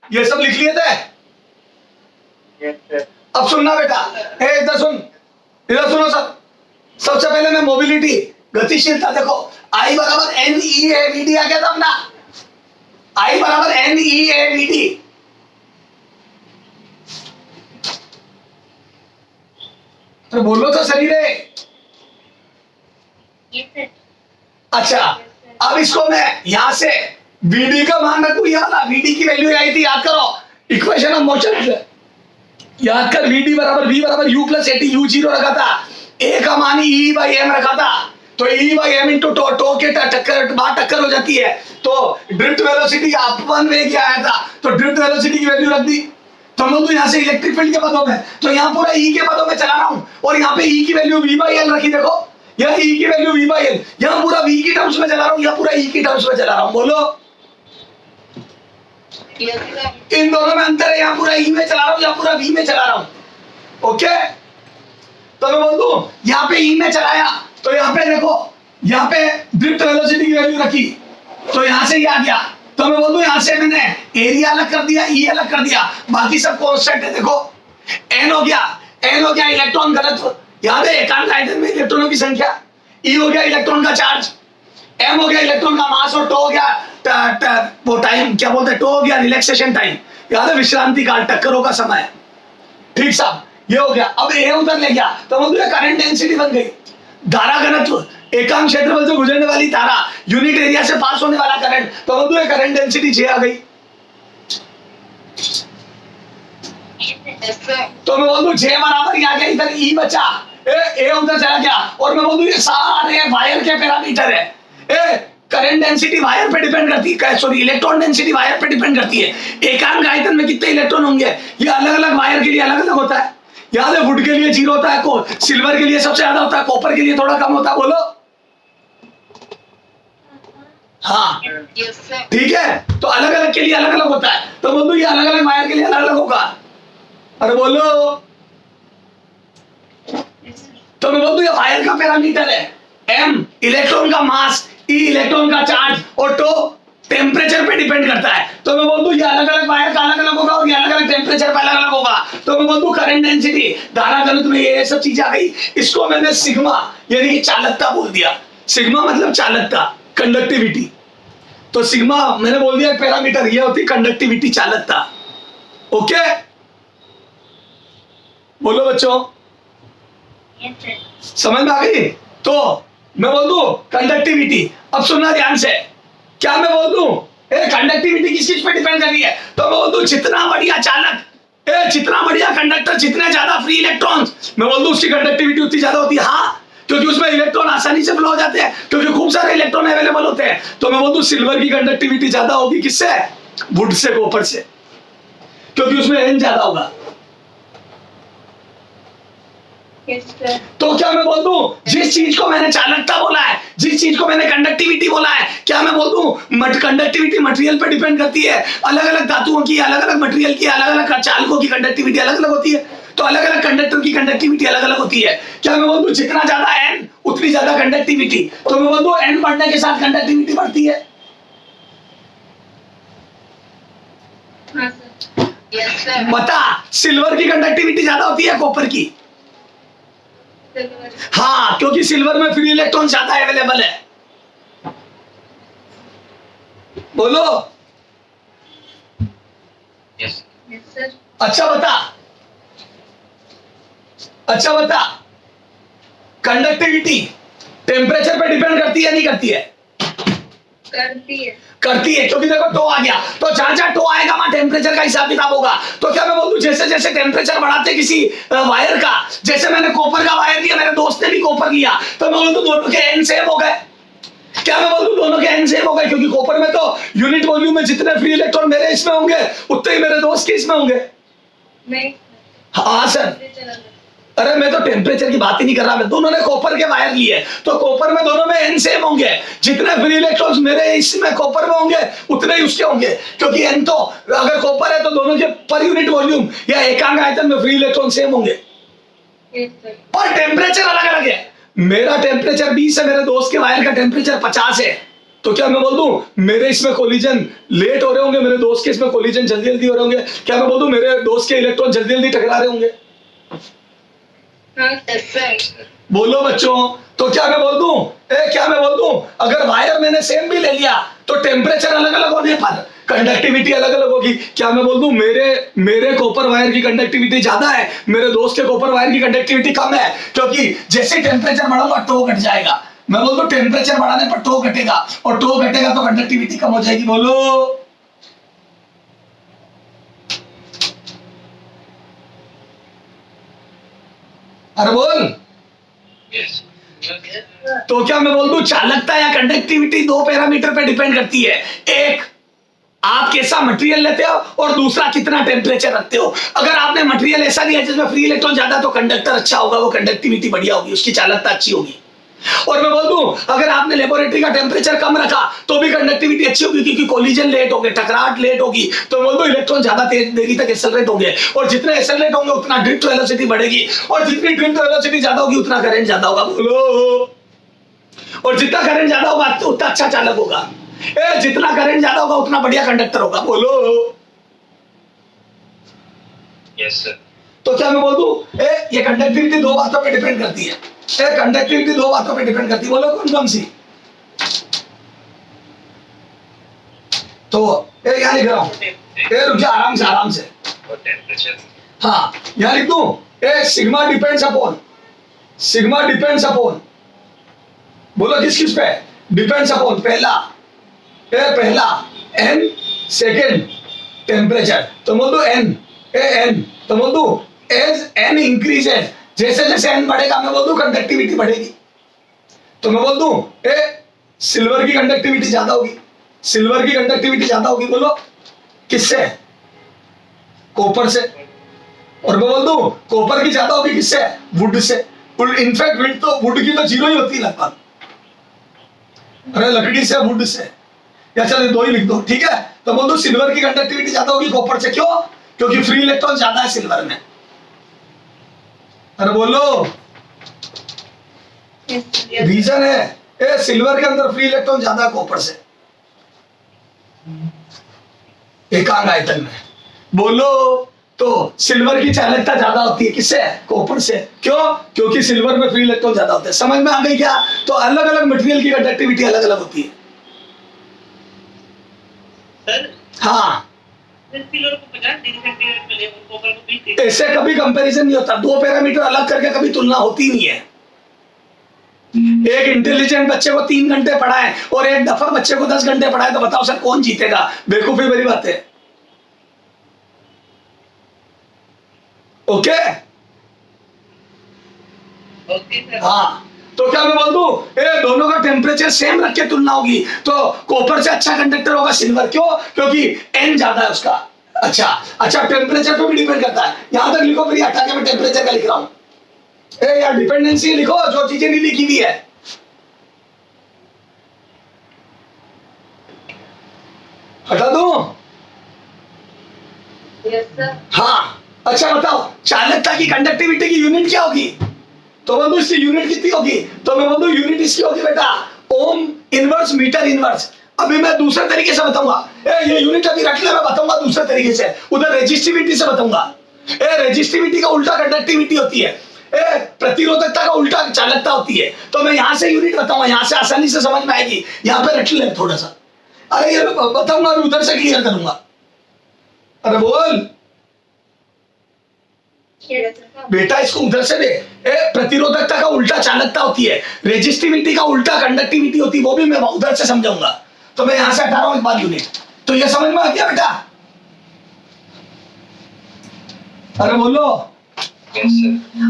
ये सब लिख लिए थे? अब सुनना बेटा, इधर सुन, इधर सुनो सब। सबसे पहले मैं मोबिलिटी, गतिशीलता देखो, आई बराबर N E A V D आ गया था अपना, आई बराबर N E A V D. तो बोलो तो सही रे। अच्छा, अब इसको मैं यहां से वीडी का मान रखू, ये वाला वीडी की वैल्यू आई थी, याद करो इक्वेशन ऑफ मोशन से, याद कर वीडी बराबर वी बराबर you plus eighty, you zero रखा था, ए का मान ई बाई एम रखा था, तो ई बाई एम इंटू टो के टक्कर हो जाती है, तो ड्रिफ्ट वेलोसिटी अपन वेग आया था, तो ड्रिफ्ट वेलोसिटी की वैल्यू रख दी। तो मैं तो यहाँ से इलेक्ट्रिक फील्ड के पदों में, तो यहाँ पूरा ई के पदों में चला रहा हूँ, और यहाँ पे ई की वैल्यू वी बाई एल रखी, देखो यहाँ ई की वैल्यू वी बाई एल, यहाँ पूरा वी की टर्म्स में चला रहा हूँ, यहाँ पूरा ई की टर्म्स में चला रहा हूँ। बोलो इन दोनों में अंतर है, यहाँ पूरा ई में चला रहा हूँ, यहाँ पूरा वी में चला रहा हूँ। ओके, तो मैं बोल दूं यहाँ पे ई में चलाया, तो यहाँ पे देखो, यहाँ पे ड्रिफ्ट वेलोसिटी की वैल्यू रखी, तो यहाँ से ये आ गया, तो मैं बोल दूं यहाँ से मैंने एरिया अलग कर दिया, ई अलग कर दिया, बाकी सब कांस्टेंट है। देखो एन हो गया, एन हो गया इलेक्ट्रॉन घनत्व, याद है एकांक आयतन में इलेक्ट्रॉनों की संख्या, ई हो गया इलेक्ट्रॉन का चार्ज, एम हो गया इलेक्ट्रॉन का मास, और टो हो गया वो टाइम, क्या बोलते हैं, टो हो गया रिलैक्सेशन टाइम, याद है विश्रांति काल, टक्करों का समय। ठीक साहब, ये हो गया। अब ए उधर ले गया, तो बोलते करंट डेंसिटी बन गई, धारा घनत्व, एकांक क्षेत्रफल से गुजरने वाली धारा, यूनिट एरिया से पास होने वाला करंट, तो बोलते करंट डेंसिटी जे आ गई। तो मैं बोल दूं जे बराबर क्या गया, इधर ई बचा, ए उधर चला गया, और मैं बोल दूं ये सारे वायर के पैरामीटर है। करंट डेंसिटी वायर पे डिपेंड करती है, सॉरी इलेक्ट्रॉन डेंसिटी वायर पे डिपेंड करती है। एकांक आयतन में कितने इलेक्ट्रॉन होंगे, ये अलग अलग वायर के लिए अलग अलग होता है। याद है वुड के लिए 0 होता है, सिल्वर के लिए सबसे ज्यादा होता है, कॉपर के लिए थोड़ा कम होता है। बोलो हाँ ठीक है, तो अलग अलग के लिए अलग अलग होता है, तो बोलो ये अलग अलग वायर के लिए अलग अलग होगा। अरे बोलो, तो मैं बोलूं ये वायर का पैरामीटर है, एम इलेक्ट्रॉन का मास, ई इलेक्ट्रॉन का चार्ज, और टो टेम्परेचर पे डिपेंड करता है। तो मैं बोल दूं ये अलग अलग वायर का अलग अलग होगा, और ये अलग अलग टेम्परेचर पे अलग अलग होगा। तो मैं बोल दूं करंट डेंसिटी, धारा घनत्व में ये सब चीजें आ गई, इसको मैंने सिग्मा यानी कि चालकता बोल दिया। सिग्मा मतलब चालकता, कंडक्टिविटी, तो सिग्मा मैंने बोल दिया पैरामीटर, ये होती कंडक्टिविटी, चालकता। ओके बोलो बच्चों, समझ में आ गई? तो मैं बोल दूं कंडक्टिविटी, अब सुनना ध्यान से, क्या मैं बोल दूं कंडक्टिविटी किस चीज पे डिपेंड कर रही है, तो मैं बोल दूं जितना बढ़िया चालक, जितना बढ़िया कंडक्टर, जितने ज्यादा फ्री इलेक्ट्रॉन्स, मैं बोल दूं उसकी कंडक्टिविटी उतनी ज्यादा होती है। हाँ, क्योंकि उसमें इलेक्ट्रॉन आसानी से फ्लो हो जाते हैं, क्योंकि खूब सारे इलेक्ट्रॉन अवेलेबल होते हैं। तो मैं बोल दूं सिल्वर की कंडक्टिविटी ज्यादा होगी, किससे, वुड से, कॉपर से, क्योंकि उसमें एन ज्यादा होगा। तो क्या मैं बोल दूं जिस चीज को मैंने चालकता बोला है, जिस चीज को मैंने कंडक्टिविटी बोला है, क्या मैं बोल दूं कंडक्टिविटी मटेरियल पे डिपेंड करती है, अलग अलग धातुओं की, अलग अलग मटेरियल की, अलग अलग चालकों की कंडक्टिविटी अलग अलग होती है, तो अलग अलग कंडक्टर की कंडक्टिविटी अलग अलग होती है। क्या मैं बोल दूं जितना ज्यादा एन उतनी ज्यादा कंडक्टिविटी, तो मैं बोल दूं एन बढ़ने के साथ कंडक्टिविटी बढ़ती है। बता सिल्वर की कंडक्टिविटी ज्यादा होती है कॉपर की? हाँ, क्योंकि सिल्वर में फ्री इलेक्ट्रॉन ज्यादा अवेलेबल है। बोलो यस सर। अच्छा बता कंडक्टिविटी टेम्परेचर पे डिपेंड करती है नहीं करती है? करती है, क्योंकि देखो टो आ गया, तो जहां जहां टो आएगा वहां टेम्परेचर का हिसाब किताब होगा। तो क्या मैं बोल दूं जैसे जैसे टेम्परेचर बढ़ाते किसी वायर का, जैसे मैंने कॉपर का वायर लिया, मेरे दोस्त ने भी कॉपर लिया, तो मैं बोल दूं दोनों के एन सेम हो गए। क्या मैं बोल दूं दोनों के एन सेम हो गए, क्योंकि कॉपर में तो यूनिट वॉल्यूम में जितने फ्री इलेक्ट्रॉन मेरे इसमें होंगे उतने ही मेरे दोस्त के इसमें होंगे। हाँ सर, अरे मैं तो टेम्परेचर की बात ही नहीं कर रहा, मैं दोनों ने कॉपर के वायर लिए, तो कॉपर में दोनों में एन सेम होंगे, जितने फ्री इलेक्ट्रॉन्स मेरे इसमें कॉपर में होंगे उतने ही उसके होंगे, क्योंकि एन तो अगर कॉपर है तो दोनों के पर यूनिट वॉल्यूम या एकांक आयतन में फ्री इलेक्ट्रॉन सेम होंगे, पर टेम्परेचर अलग अलग है। मेरा टेम्परेचर 20 है, मेरे दोस्त के वायर का टेम्परेचर 50 है। तो क्या मैं बोल दूं मेरे इसमें कोलिजन लेट हो रहे होंगे, मेरे दोस्त के इसमें कोलिजन जल्दी जल्दी हो रहे होंगे? क्या मैं बोल दूं मेरे दोस्त के इलेक्ट्रॉन जल्दी जल्दी टकरा रहे होंगे? बोलो बच्चों। तो क्या मैं बोल दूं क्या मैं बोल दूं अगर वायर मैंने सेम भी ले लिया तो टेम्परेचर अलग अलग होने पर कंडक्टिविटी अलग अलग होगी। क्या मैं बोल दूं मेरे कॉपर वायर की कंडक्टिविटी ज्यादा है, मेरे दोस्त के कॉपर वायर की कंडक्टिविटी कम है, क्योंकि जैसे टेम्परेचर बढ़ाऊंगा टो घट जाएगा। मैं बोल दूं टेम्परेचर बढ़ाने पर टो घटेगा, और टो घटेगा तो कंडक्टिविटी कम हो जाएगी। बोलो। अरे बोल। तो क्या मैं बोल दूं चालकता या कंडक्टिविटी दो पैरामीटर पे डिपेंड करती है। एक, आप कैसा मटेरियल लेते हो, और दूसरा कितना टेम्परेचर रखते हो। अगर आपने मटेरियल ऐसा लिया जिसमें फ्री इलेक्ट्रॉन ज्यादा, तो कंडक्टर अच्छा होगा, वो कंडक्टिविटी बढ़िया होगी, उसकी चालकता अच्छी होगी। और मैं बोल दूं अगर आपने लेबोरेटरी का टेम्परेचर कम रखा तो भी कंडक्टिविटी अच्छी होगी, क्योंकि कोलिजन लेट होंगे, टकराहट लेट होगी, तो बोल दो इलेक्ट्रॉन ज्यादा तेज देरी तक एक्सेलरेट होंगे, और जितने एक्सेलरेट होंगे उतना ड्रिफ्ट वेलोसिटी बढ़ेगी, और जितनी ड्रिफ्ट वेलोसिटी ज्यादा होगी उतना करंट ज्यादा होगा। बोलो। और जितना करंट ज्यादा होगा उतना अच्छा चालक होगा। जितना करंट ज्यादा होगा उतना बढ़िया कंडक्टर होगा। बोलो। Yes sir. तो क्या मैं बोल दूं ये कंडक्टिविटी दो बातों पे डिपेंड करती है। कंडक्टिविटी दो बातों पे डिपेंड करती है। बोलो कौन कौन सी? तो यहाँ लिख रहा हूं, रुक जा, आराम से आराम से। हाँ, यहाँ लिख दूं सिग्मा डिपेंड्स अपॉन बोलो किस किस पे डिपेंड्स अपॉन? पहला एन, सेकेंड टेम्परेचर। तो बोल दो एन तो बोल दो एज एन इंक्रीजेज, जैसे जैसे एन बढ़ेगा मैं बोल दूं कंडक्टिविटी बढ़ेगी। तो मैं बोल दूं सिल्वर की कंडक्टिविटी ज्यादा होगी। बोलो किससे? कॉपर से। और मैं बोल दूं कॉपर की ज्यादा होगी किससे? Would say. इनफैक्ट वुड की तो जीरो ही होती है लगभग। अरे लकड़ी से, वुड से, या चलो दो ही लिख दो, ठीक है। तो बोल दो सिल्वर की कंडक्टिविटी ज्यादा होगी कॉपर से। क्यों? क्योंकि फ्री इलेक्ट्रॉन ज्यादा है सिल्वर में। अरे बोलो। रीजन है सिल्वर के अंदर फ्री इलेक्ट्रॉन ज्यादा है कॉपर से, एकांक आयतन में। बोलो। तो सिल्वर की चालकता ज्यादा होती है किससे? कॉपर से। क्यों? क्योंकि सिल्वर में फ्री इलेक्ट्रॉन ज्यादा होते हैं। समझ में आ गई क्या? तो अलग अलग मटेरियल की कंडक्टिविटी अलग अलग होती है। सर हाँ, ऐसे कभी कंपैरिजन नहीं होता। दो पैरामीटर अलग करके कभी तुलना होती नहीं है। एक इंटेलिजेंट बच्चे को 3 घंटे पढ़ाए और एक डफर बच्चे को 10 घंटे पढ़ाए, तो बताओ सर कौन जीतेगा? बेवकूफी भरी बात है। ओके हाँ, तो क्या मैं बोल दूं दोनों का टेम्परेचर सेम रख के तुलना होगी, तो कॉपर से अच्छा कंडक्टर होगा सिल्वर। क्यों? क्योंकि एन ज्यादा है उसका। अच्छा टेम्परेचर पे भी डिपेंड करता है। यहां तक लिखो, फिर हटा के मैं टेम्परेचर का लिख रहा हूं। यार डिपेंडेंसी लिखो, जो चीजें नहीं लिखी हुई है। हटा दूं? Yes sir. हाँ, अच्छा बताओ चालकता की कंडक्टिविटी की यूनिट क्या होगी? तो बोल दो इसकी यूनिट कितनी होगी? तो मैं बोल दूं यूनिट इसकी होगी बेटा ओम इनवर्स मीटर इनवर्स। अभी मैं दूसरे तरीके से बताऊंगा। ये यूनिट अभी रख ले, मैं बताऊंगा दूसरे तरीके से, उधर रेजिस्टिविटी से बताऊंगा। रेजिस्टिविटी का उल्टा कंडक्टिविटी होती है, प्रतिरोधकता का उल्टा चालकता होती है। तो मैं यहां से यूनिट बताऊंगा, यहां से आसानी से समझ में आएगी। यहां पे रख ले थोड़ा सा। अरे ये बताऊंगा, अभी उधर से क्लियर करूंगा। अरे बोल बेटा, इसको उधर से दे। प्रतिरोधकता का उल्टा चालकता होती है, रेजिस्टिविटी का उल्टा कंडक्टिविटी होती है, वो भी मैं उधर से समझाऊंगा। तो मैं यहां से हटा रहा हूं एक बार यूनिट। तो ये समझ में आ गया बेटा? अरे बोलो।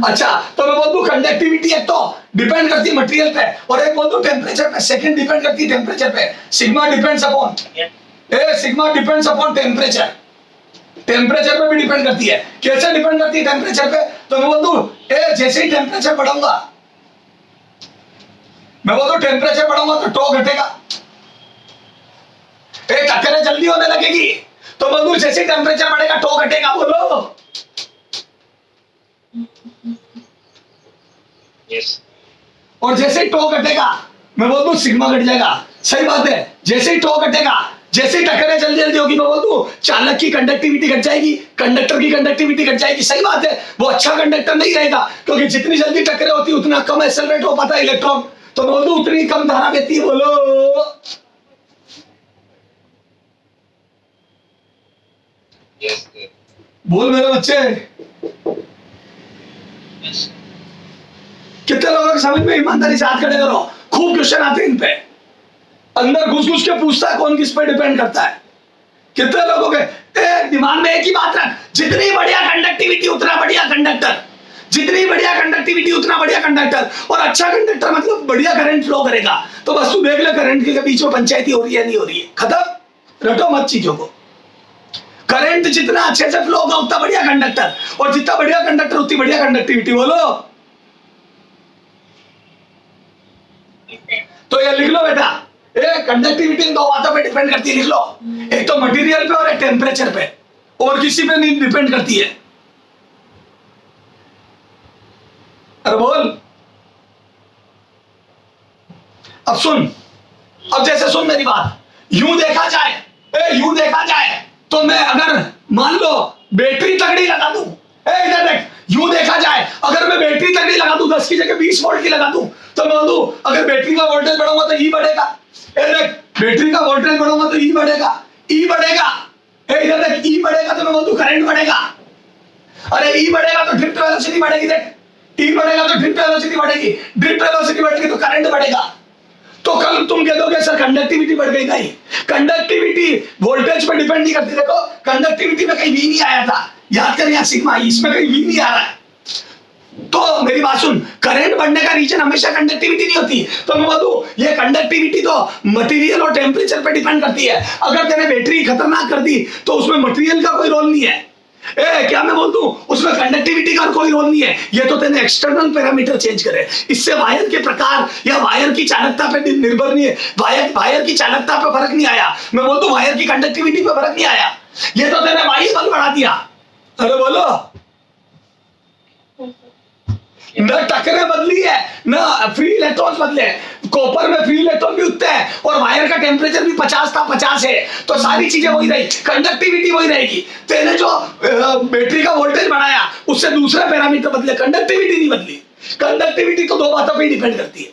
अच्छा, तो मैं बोल दूं कंडक्टिविटी एक तो डिपेंड करती है मटेरियल पे, और एक बोल दूं टेम्परेचर पे। सेकंड डिपेंड करती है टेम्परेचर पे। Sigma depends upon temperature. Temperature पे भी डिपेंड करती है। कैसे डिपेंड करती है टेम्परेचर पे? तो मैं बोल दूं जैसे ही टेम्परेचर बढ़ाऊंगा, मैं बोल दूं टेम्परेचर बढ़ाऊंगा तो टो घटेगा, टक्करें जल्दी होने लगेगी। तो बोल दूं जैसे टेम्परेचर बढ़ेगा टो घटेगा। बोलो यस। और जैसे ही टो घटेगा मैं बोल दूं सिग्मा घट जाएगा। सही बात है। जैसे ही टो कटेगा, जैसे ही टक्करें जल्दी जल्दी होगी, मैं बोल दूं चालक की कंडक्टिविटी घट जाएगी, कंडक्टर की कंडक्टिविटी घट जाएगी। सही बात है, वो अच्छा कंडक्टर नहीं रहेगा, क्योंकि जितनी जल्दी टक्करें होती उतना कम एक्सेलरेट हो पाता है इलेक्ट्रॉन, तो मैं बोल दूं उतनी कम धारा बहती है। बोलो बोल मेरे बच्चे, कितने लोगों के समझ में? ईमानदारी से हाथ खड़े करो। खूब क्वेश्चन आते हैं इन पे, अंदर घुस घुस के पूछता है कौन किस पे डिपेंड करता है। कितने लोगों के दिमाग में एक ही बात रख, जितनी बढ़िया कंडक्टिविटी उतना बढ़िया कंडक्टर, जितनी बढ़िया कंडक्टिविटी उतना बढ़िया कंडक्टर। और अच्छा कंडक्टर मतलब बढ़िया करंट फ्लो करेगा। तो बस तू देख ले करंट के बीच में पंचायती हो रही है नहीं हो रही है, खत्म। रटो मत चीजों को। करंट जितना अच्छे से फ्लो होगा उतना बढ़िया कंडक्टर, और जितना बढ़िया कंडक्टर उतनी बढ़िया कंडक्टिविटी। बोलो तो ये लिख लो बेटा, कंडक्टिविटी इन दो बातों पे डिपेंड करती है, लिख लो। एक तो मटेरियल पे और एक टेम्परेचर पे, और किसी पे नहीं डिपेंड करती है। अरे बोल, अब सुन, अब जैसे सुन मेरी बात, यूं देखा जाए तो मैं अगर मान लो बैटरी तगड़ी लगा दूं, इधर देख, यूं देखा जाए अगर मैं बैटरी तगड़ी लगा दूं 10 की जगह 20 वोल्ट की लगा दूं, तो मैं बोलूं अगर बैटरी का वोल्टेज बढ़ाऊंगा तो ई बढ़ेगा। देख, बैटरी का वोल्टेज बढ़ाऊंगा तो ई बढ़ेगा, ई बढ़ेगा। इधर देख, ई बढ़ेगा तो मैं बोलूं करंट बढ़ेगा। अरे ई बढ़ेगा तो ड्रिफ्ट वेलोसिटी बढ़ेगी। देख, ई बढ़ेगा तो ड्रिफ्ट वेलोसिटी बढ़ेगी, ड्रिफ्ट वेलोसिटी बढ़ेगी तो करंट बढ़ेगा। तो कल तुम कह दोगे सर कंडक्टिविटी बढ़ गई। नहीं, कंडक्टिविटी वोल्टेज पर डिपेंड नहीं करती। देखो कंडक्टिविटी में कहीं भी नहीं आया था, याद कर, यहाँ सिग्मा, इसमें कहीं भी नहीं आ रहा है। तो मेरी बात सुन, करंट बढ़ने का रीजन हमेशा कंडक्टिविटी नहीं होती। तो मैं बोलूं ये कंडक्टिविटी तो मटेरियल और टेम्परेचर पे डिपेंड करती है। अगर तेने बैटरी खतरनाक कर दी तो उसमें मटेरियल का कोई रोल नहीं है। क्या मैं बोल दूं उसमें कंडक्टिविटी का कोई रोल नहीं है। ये तो तेने एक्सटर्नल पैरामीटर चेंज करे, इससे वायर के प्रकार या वायर की चालकता पे निर्भर नहीं है। वायर की चालकता पे फर्क नहीं आया। मैं बोल दूं वायर की कंडक्टिविटी पे फर्क नहीं आया। ये तो तेने वायु बल बढ़ा दिया। अरे बोलो, न टक्करें बदली है, न फ्री इलेक्ट्रॉन्स बदले। कॉपर में फ्री इलेक्ट्रॉन भी उठते हैं और वायर का टेम्परेचर भी 50 था 50 है, तो सारी चीजें वही रही, कंडक्टिविटी वही रहेगी। तेने जो बैटरी का वोल्टेज बढ़ाया उससे दूसरे पैरामीटर बदले, कंडक्टिविटी नहीं बदली। कंडक्टिविटी तो दो बातों पे ही डिपेंड करती है,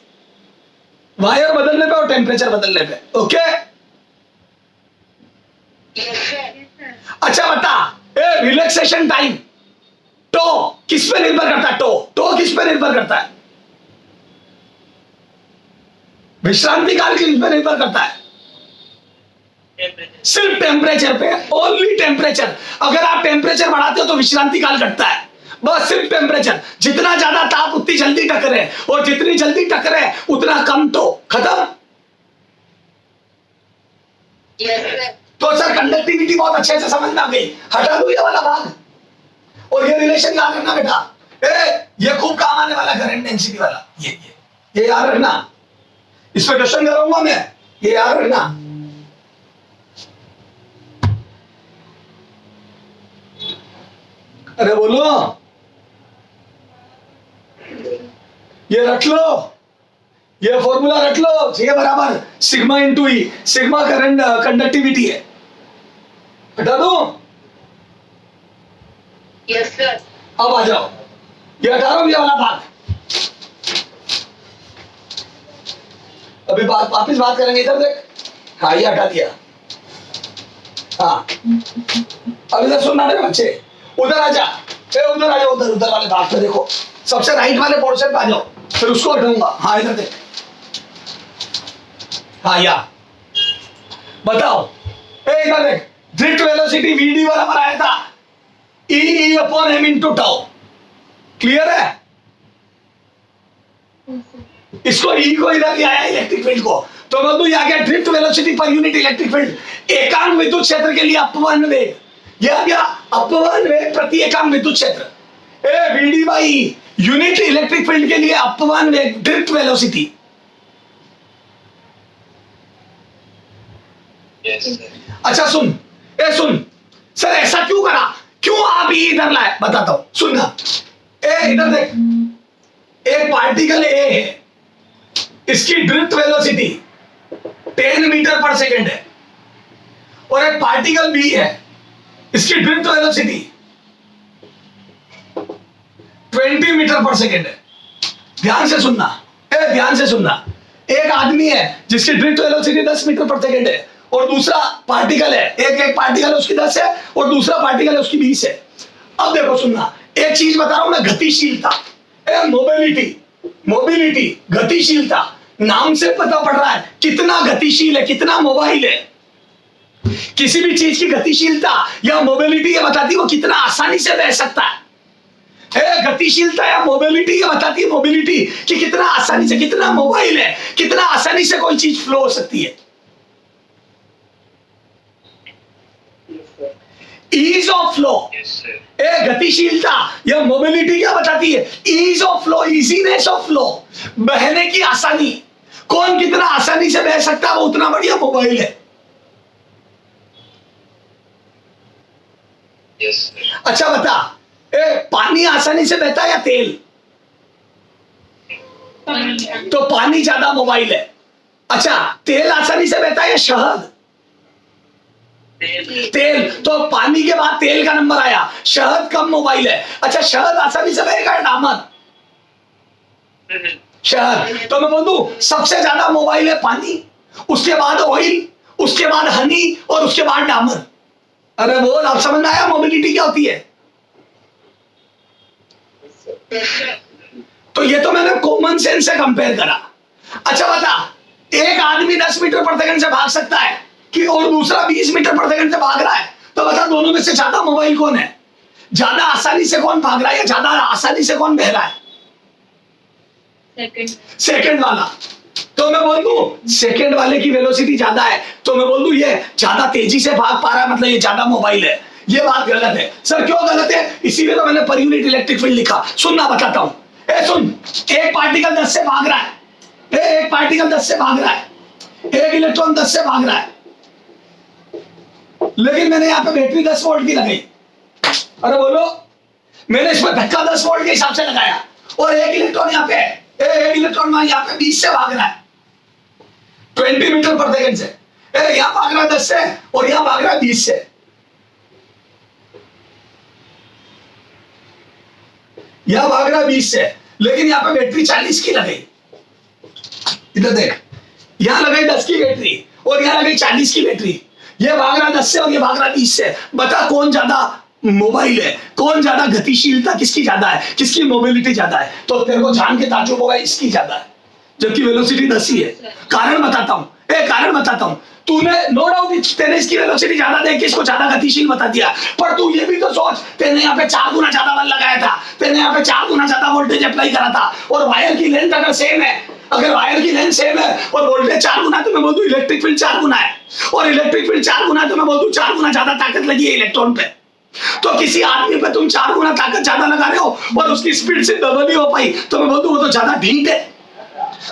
वायर बदलने पे और टेम्परेचर बदलने पे। ओके, अच्छा बता, रिलैक्सेशन टाइम टो किस पे निर्भर करता है? टो किस पे निर्भर करता है? विश्रांति काल किस पे निर्भर करता है? सिर्फ टेम्परेचर पे, ओनली टेम्परेचर। अगर आप टेम्परेचर बढ़ाते हो तो विश्रांति काल घटता है, बस सिर्फ टेम्परेचर। जितना ज्यादा ताप उतनी जल्दी टकरे, और जितनी जल्दी टकरे उतना कम टो। खत्म। तो सर कंडक्टिविटी बहुत अच्छे से समझ में आ गई, हटा दो ये वाला भाग और ये रिलेशन याद रखना बेटा। ये खूब काम आने वाला करंट डेंसिटी वाला, ये याद रखना। इस पे क्वेश्चन करूंगा मैं, ये याद रखना। अरे बोलो, ये रख लो, ये फॉर्मूला रख लो, J बराबर सिग्मा इंटू ई। सिग्मा करंट कंडक्टिविटी है, हटा दो। Yes sir. अब आ जाओ, ये हटा रहा हूं ये वाला भाग। अभी वापिस बात करेंगे, इधर देख। हाँ, ये हटा दिया। हाँ, अब इधर सुनना मेरे बच्चे, उधर आ जा, उधर आ जाओ, उधर वाले भाग पे देखो, सबसे राइट वाले पोर्शन पे आ जाओ, फिर उसको हटाऊंगा। हाँ, इधर देख। हाँ, या बताओ, इधर देख, ड्रिफ्ट वेलोसिटी वीडी बराबर आया था E upon m into tau. Clear है? इसको E को इधर ले आया इलेक्ट्रिक फील्ड को, तो मैं दूं आ गया drift velocity per unit electric field. एकांक विद्युत क्षेत्र के लिए अपवहन वेग, यह आ गया अपवहन वेग प्रति एकांक विद्युत क्षेत्र। VD by unit electric field के लिए अपवहन वेग ड्रिफ्ट वेलोसिटी। अच्छा सुन, सुन सर ऐसा क्यों करा, क्यों आप ये इधर लाए, बताता हूं, सुनना। इधर देख, एक पार्टिकल ए है, इसकी ड्रिफ्ट वेलोसिटी 10 मीटर पर सेकेंड है, और एक पार्टिकल बी है, इसकी ड्रिफ्ट वेलोसिटी 20 मीटर पर सेकेंड है। ध्यान से सुनना, ध्यान से सुनना। एक आदमी है जिसकी ड्रिफ्ट वेलोसिटी 10 मीटर पर सेकेंड है, और दूसरा पार्टिकल है, एक पार्टिकल है उसकी 10 है, और दूसरा पार्टिकल है उसकी 20 है। अब देखो सुनना, एक चीज बता रहा हूं मैं, गतिशीलता, मोबिलिटी, गतिशीलता, नाम से पता पड़ रहा है कितना गतिशील है, कितना मोबाइल है। किसी भी चीज की गतिशीलता या मोबिलिटी ये बताती है वो कितना आसानी से बह सकता है। गतिशीलता या मोबिलिटी ये बताती है, मोबिलिटी कि कितना आसानी से, कितना मोबाइल है, कितना आसानी से कोई चीज फ्लो हो सकती है। ईज ऑफ फ्लो, गतिशीलता या मोबिलिटी क्या बताती है? Ease of flow, easiness of flow, बहने की आसानी। कौन कितना आसानी से बह सकता है वो उतना बढ़िया मोबाइल है। अच्छा बता, पानी आसानी से बहता है या तेल? तो पानी ज्यादा मोबाइल है। अच्छा, तेल आसानी से बहता है या शहद? तेल। तो पानी के बाद तेल का नंबर आया, शहद कम मोबाइल है। अच्छा, शहद आसानी से बहेगा या डामर? शहद। तो मैं बोल दूं सबसे ज्यादा मोबाइल है पानी, उसके बाद ऑयल, उसके बाद हनी, और उसके बाद डामर। अरे बोल, आप समझ में आया मोबिलिटी क्या होती है? तो ये तो मैंने कॉमन सेंस से कंपेयर करा। अच्छा बता, एक आदमी 10 मीटर पर सेकंड से भाग सकता है कि और दूसरा 20 मीटर पर सेकंड से भाग रहा है, तो बता दोनों में से ज्यादा मोबाइल कौन है? ज्यादा आसानी से कौन भाग रहा है या ज्यादा आसानी से कौन बह रहा है? सेकंड वाला। तो मैं बोल दूं सेकंड वाले की वेलोसिटी ज्यादा है, तो मैं बोल दूं ये ज्यादा तेजी से भाग पा रहा है, मतलब ये ज्यादा मोबाइल है। ये बात गलत है। सर क्यों गलत है? इसीलिए तो मैंने पर यूनिट इलेक्ट्रिक फील्ड लिखा। सुनना बताता हूं। सुन, एक पार्टिकल 10 से भाग रहा है, एक पार्टिकल 10 से भाग रहा है, एक इलेक्ट्रॉन 10 से भाग रहा है, लेकिन मैंने यहाँ पे बैटरी 10 वोल्ट की लगाई। अरे बोलो, मैंने इसमें धक्का 10 वोल्ट के हिसाब से लगाया, और एक इलेक्ट्रॉन यहाँ पे, एक इलेक्ट्रॉन यहाँ पे 20 से भाग रहा है, 20 मीटर पर सेकंड से। यहाँ भाग रहा है 10 से, और यहाँ भाग रहा है 20 से। यहां भाग रहा है 20 से, लेकिन यहाँ पे बैटरी 40 की लगाई। इधर देख, यहां लगाई 10 की बैटरी और यहां लगाई 40 की बैटरी। ये भाग रहा 10 से और ये भाग रहा 20 से। बता कौन ज्यादा मोबाइल है, कौन ज्यादा गतिशीलता किसकी ज्यादा है, किसकी मोबिलिटी ज्यादा है? तो तेरे को जान के ताज्जुब होगा, इसकी ज्यादा है, जबकि वेलोसिटी 10 ही है। कारण बताता हूं, कारण बताता हूं। तूने नो डाउट तेरे इसकी वेलोसिटी ज्यादा देख के इसको ज्यादा गतिशील बता दिया, पर तू ये भी तो सोच, तेने यहाँ पे 4 गुना ज्यादा बल लगाया था, तेने यहाँ पे 4 गुना ज्यादा वोल्टेज अप्लाई करा था, और वायर की लेंथ अगर सेम है, अगर वायर की लेंथ सेम है और वोल्टेज 4 गुना, तो मैं बोल दूं इलेक्ट्रिक फील्ड 4 गुना है, और इलेक्ट्रिक फील्ड 4 गुना है, तो मैं बोल दूं 4 गुना ज्यादा ताकत लगी है इलेक्ट्रॉन पे। तो किसी आदमी पे तुम 4 गुना ताकत ज्यादा लगा रहे हो और उसकी स्पीड से डबल ही हो पाई, तो मैं बोल दूं वो तो ज्यादा ढीठ है,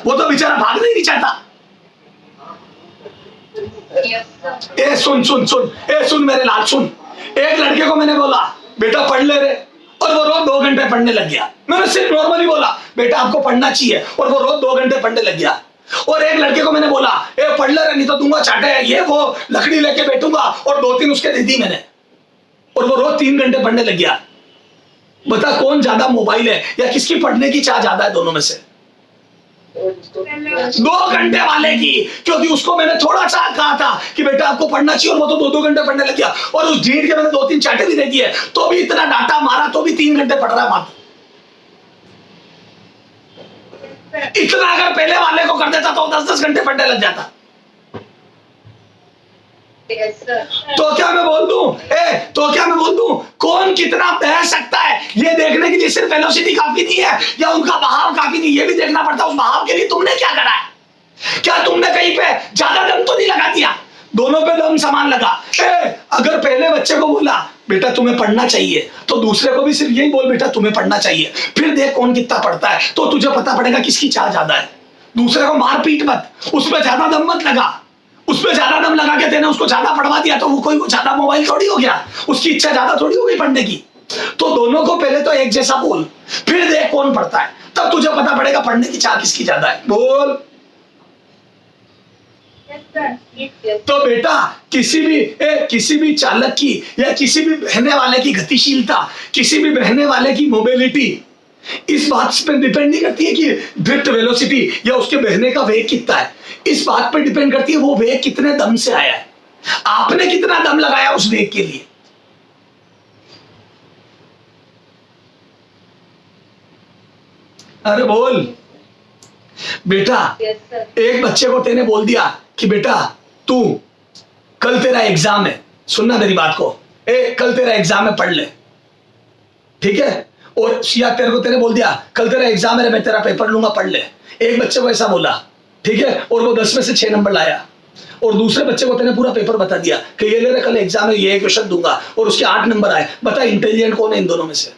वो तो बेचारा भागना ही नहीं चाहता। सुन सुन सुन, सुन मेरे लाल सुन। एक लड़के को मैंने बोला बेटा पढ़ ले रे, और वो रोज 2 घंटे पढ़ने लग गया। मैंने सिर्फ नॉर्मली बोला बेटा आपको पढ़ना चाहिए, और वो रोज 2 घंटे पढ़ने लग गया। और एक लड़के को मैंने बोला पढ़ ले रे, नहीं तो दूंगा चाटे, ये वो लकड़ी लेके बैठूंगा, और 2-3 उसके दे दी मैंने, और वो रोज 3 घंटे पढ़ने लग गया। बता कौन ज्यादा मोबाइल है या किसकी पढ़ने की चाह ज्यादा है दोनों में से? 2 घंटे वाले की, क्योंकि उसको मैंने थोड़ा सा कहा था कि बेटा आपको पढ़ना चाहिए, और वो तो 2-2 घंटे पढ़ने लग गया, और उस ढीठ के मैंने 2-3 चाटे भी दे दिए, तो भी इतना डाटा मारा तो भी 3 घंटे पढ़ रहा है मात्र। इतना अगर पहले वाले को कर देता तो 10-10 घंटे पढ़ने लग जाता। तो क्या मैं बोल दूं, तो क्या मैं बोल दूं कौन कितना बह सकता है, ये देखने के लिए सिर्फ वेलोसिटी काफी नहीं है, या उनका बहाव काफी नहीं, ये भी देखना पड़ता है उस बहाव के लिए तुमने क्या करा है। क्या तुमने कहीं पे ज्यादा दम तो नहीं लगा दिया? दोनों पे दम समान लगा। अगर पहले बच्चे को बोला बेटा तुम्हें पढ़ना चाहिए, तो दूसरे को भी सिर्फ यही बोल बेटा तुम्हें पढ़ना चाहिए, फिर देख कौन कितना पढ़ता है, तो तुझे पता पड़ेगा किसकी चाह ज्यादा है। दूसरे को मार पीट मत, उसमें ज्यादा दम मत लगा, उसमें ज्यादा दम लगा के तेने उसको ज्यादा पढ़वा दिया, तो वो कोई ज्यादा मोबाइल थोड़ी हो गया, उसकी इच्छा ज्यादा थोड़ी हो गई पढ़ने की। तो दोनों को पहले तो एक जैसा बोल, फिर देख कौन पढ़ता है, तब तुझे पता पड़ेगा पढ़ने की चाह किसकी ज्यादा है। बोल। तो बेटा किसी भी चालक की या किसी भी बहने वाले की गतिशीलता, किसी भी बहने वाले की मोबिलिटी इस बात पे डिपेंड नहीं करती है कि ड्रिफ्ट वेलोसिटी या उसके बहने का वेग कितना है। इस बात पे डिपेंड करती है वो वेग कितने दम से आया है, आपने कितना दम लगाया उस वेग के लिए। अरे बोल बेटा। एक बच्चे को तेने बोल दिया कि बेटा तू कल तेरा एग्जाम है, सुनना मेरी बात को, कल तेरा एग्जाम है पढ़ ले, ठीक है। और या तेरे को तेने बोल दिया कल तेरा एग्जाम है मैं तेरा पेपर लूंगा पढ़ ले। एक बच्चे को ऐसा बोला, ठीक है, और वो 10 में से 6 नंबर लाया। और दूसरे बच्चे को तेने पूरा पेपर बता दिया कि ये ले रहे कल एग्जाम है ये क्वेश्चन दूंगा, और उसके 8 नंबर आए। बता इंटेलिजेंट कौन है इन दोनों में से?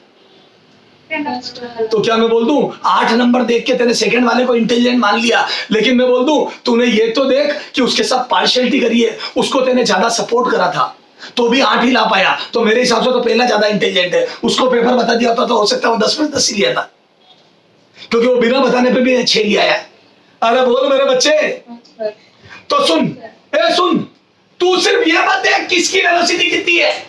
तो क्या मैं बोल दूं 8 नंबर देख के तेरे सेकंड वाले को इंटेलिजेंट मान लिया, लेकिन मैं बोल दूं तूने ये तो देख कि उसके साथ पार्शियलिटी करी है, उसको तेने ज्यादा सपोर्ट करा था तो भी 8 ही ला पाया। तो मेरे हिसाब से तो पहला ज्यादा इंटेलिजेंट है। उसको पेपर बता दिया होता तो हो सकता है वो 10 में 10 ही लिया था, क्योंकि वो बिना बताने पे भी 6 लिया है। अरे बोल मेरे बच्चे। तो सुन तू सिर्फ ये मत देख किसकी वेलोसिटी कितनी है,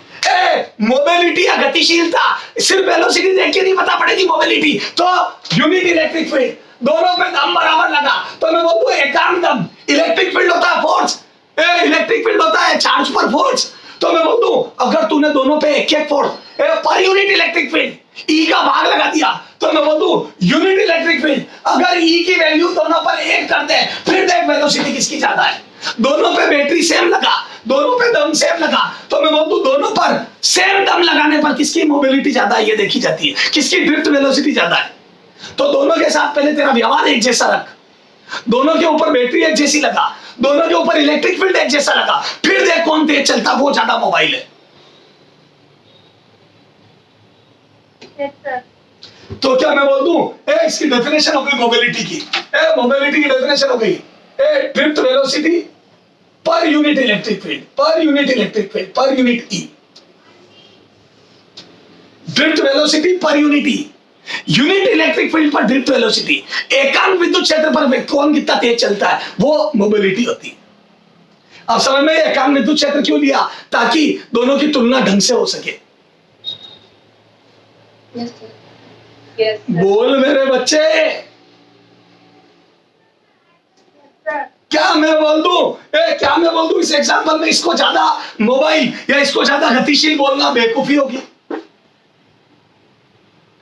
मोबिलिटी या गतिशीलता सिर्फ वेलोसिटी देख के नहीं पता पड़ेगी मोबिलिटी। तो यूनिट इलेक्ट्रिक फील्ड दोनों पे दम बराबर लगा तो मैं बोलूं एकांक दम। इलेक्ट्रिक फील्ड होता है फोर्स, इलेक्ट्रिक फील्ड होता है चार्ज पर फोर्स। तो मैं बोल दूं अगर तूने दोनों पे एक फोर्स पर यूनिट इलेक्ट्रिक फील्ड ई का भाग लगा दिया तो मैं बोल दूं यूनिट इलेक्ट्रिक फील्ड। अगर ई की वैल्यू दोनों पर 1 कर दे फिर देख वेलोसिटी किसकी ज्यादा है। दोनों पे बैटरी सेम लगा, दोनों पे दम सेम लगा, तो मैं बोल दूं दोनों पर सेम दम लगाने पर किसकी मोबिलिटी ज्यादा है ये देखी जाती है, किसकी ड्रिफ्ट वेलोसिटी ज्यादा है। तो दोनों के साथ पहले तेरा व्यवहार एक जैसा रख, दोनों के ऊपर बैटरी एक जैसी लगा, दोनों के ऊपर इलेक्ट्रिक फील्ड एक जैसा लगा, फिर देख कौन तेज चलता वो ज्यादा मोबाइल है। तो क्या मैं बोल दूं इसकी डेफिनेशन हो गई मोबिलिटी की, मोबिलिटी की डेफिनेशन हो गई drift velocity per unit electric field, per unit electric field, per unit E. Drift velocity per unit E, unit electric field per drift velocity. एकांक विद्युत क्षेत्र पर कौन कितना तेज चलता है वो मोबिलिटी होती है। अब समझ में एकांक विद्युत क्षेत्र क्यों लिया, ताकि दोनों की तुलना ढंग से हो सके। Yes, sir. Yes, sir. बोल मेरे बच्चे। क्या मैं बोल दूं इस एग्जांपल में इसको ज्यादा मोबाइल या इसको ज्यादा गतिशील बोलना बेवकूफी होगी।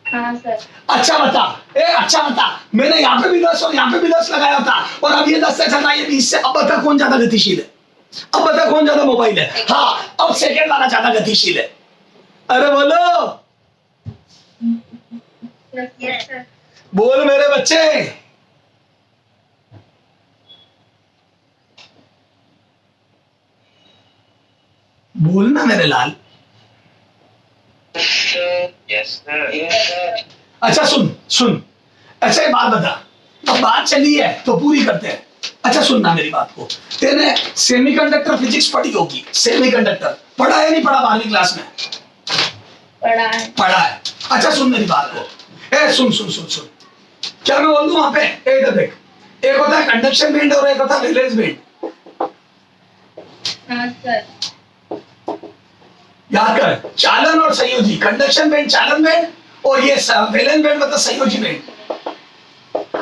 हाँ सर। अच्छा बता मैंने यहाँ पे भी 10 और यहाँ पे भी 10 लगाया था और अब ये 10 से चल रहा है 20 से। अब बता कौन ज्यादा गतिशील है, अब बता कौन ज्यादा मोबाइल है। हाँ अब सेकंड वाला ज्यादा गतिशील है। अरे बोलो Yes, sir. बोल मेरे बच्चे। बोलना मेरे लाल। Yes, sir. अच्छा सुन अच्छा एक बात बता, अब बात चली है तो पूरी करते हैं। अच्छा सुनना मेरी बात को, तेने सेमीकंडक्टर फिजिक्स पढ़ी होगी, सेमीकंडक्टर पढ़ा है नहीं पढ़ा 12वीं क्लास में? पढ़ा है। अच्छा सुन मेरी बात को, सुन क्या मैं बोल दूं वहां पे इधर देख, एक होता है कंडक्शन बैंड और एक होता है वैलेंस बैंड। हाँ सर। याद कर चालन और संयोजी, कंडक्शन बैंड चालन बैंड और ये वैलेंस बैंड मतलब संयोजी बैंड।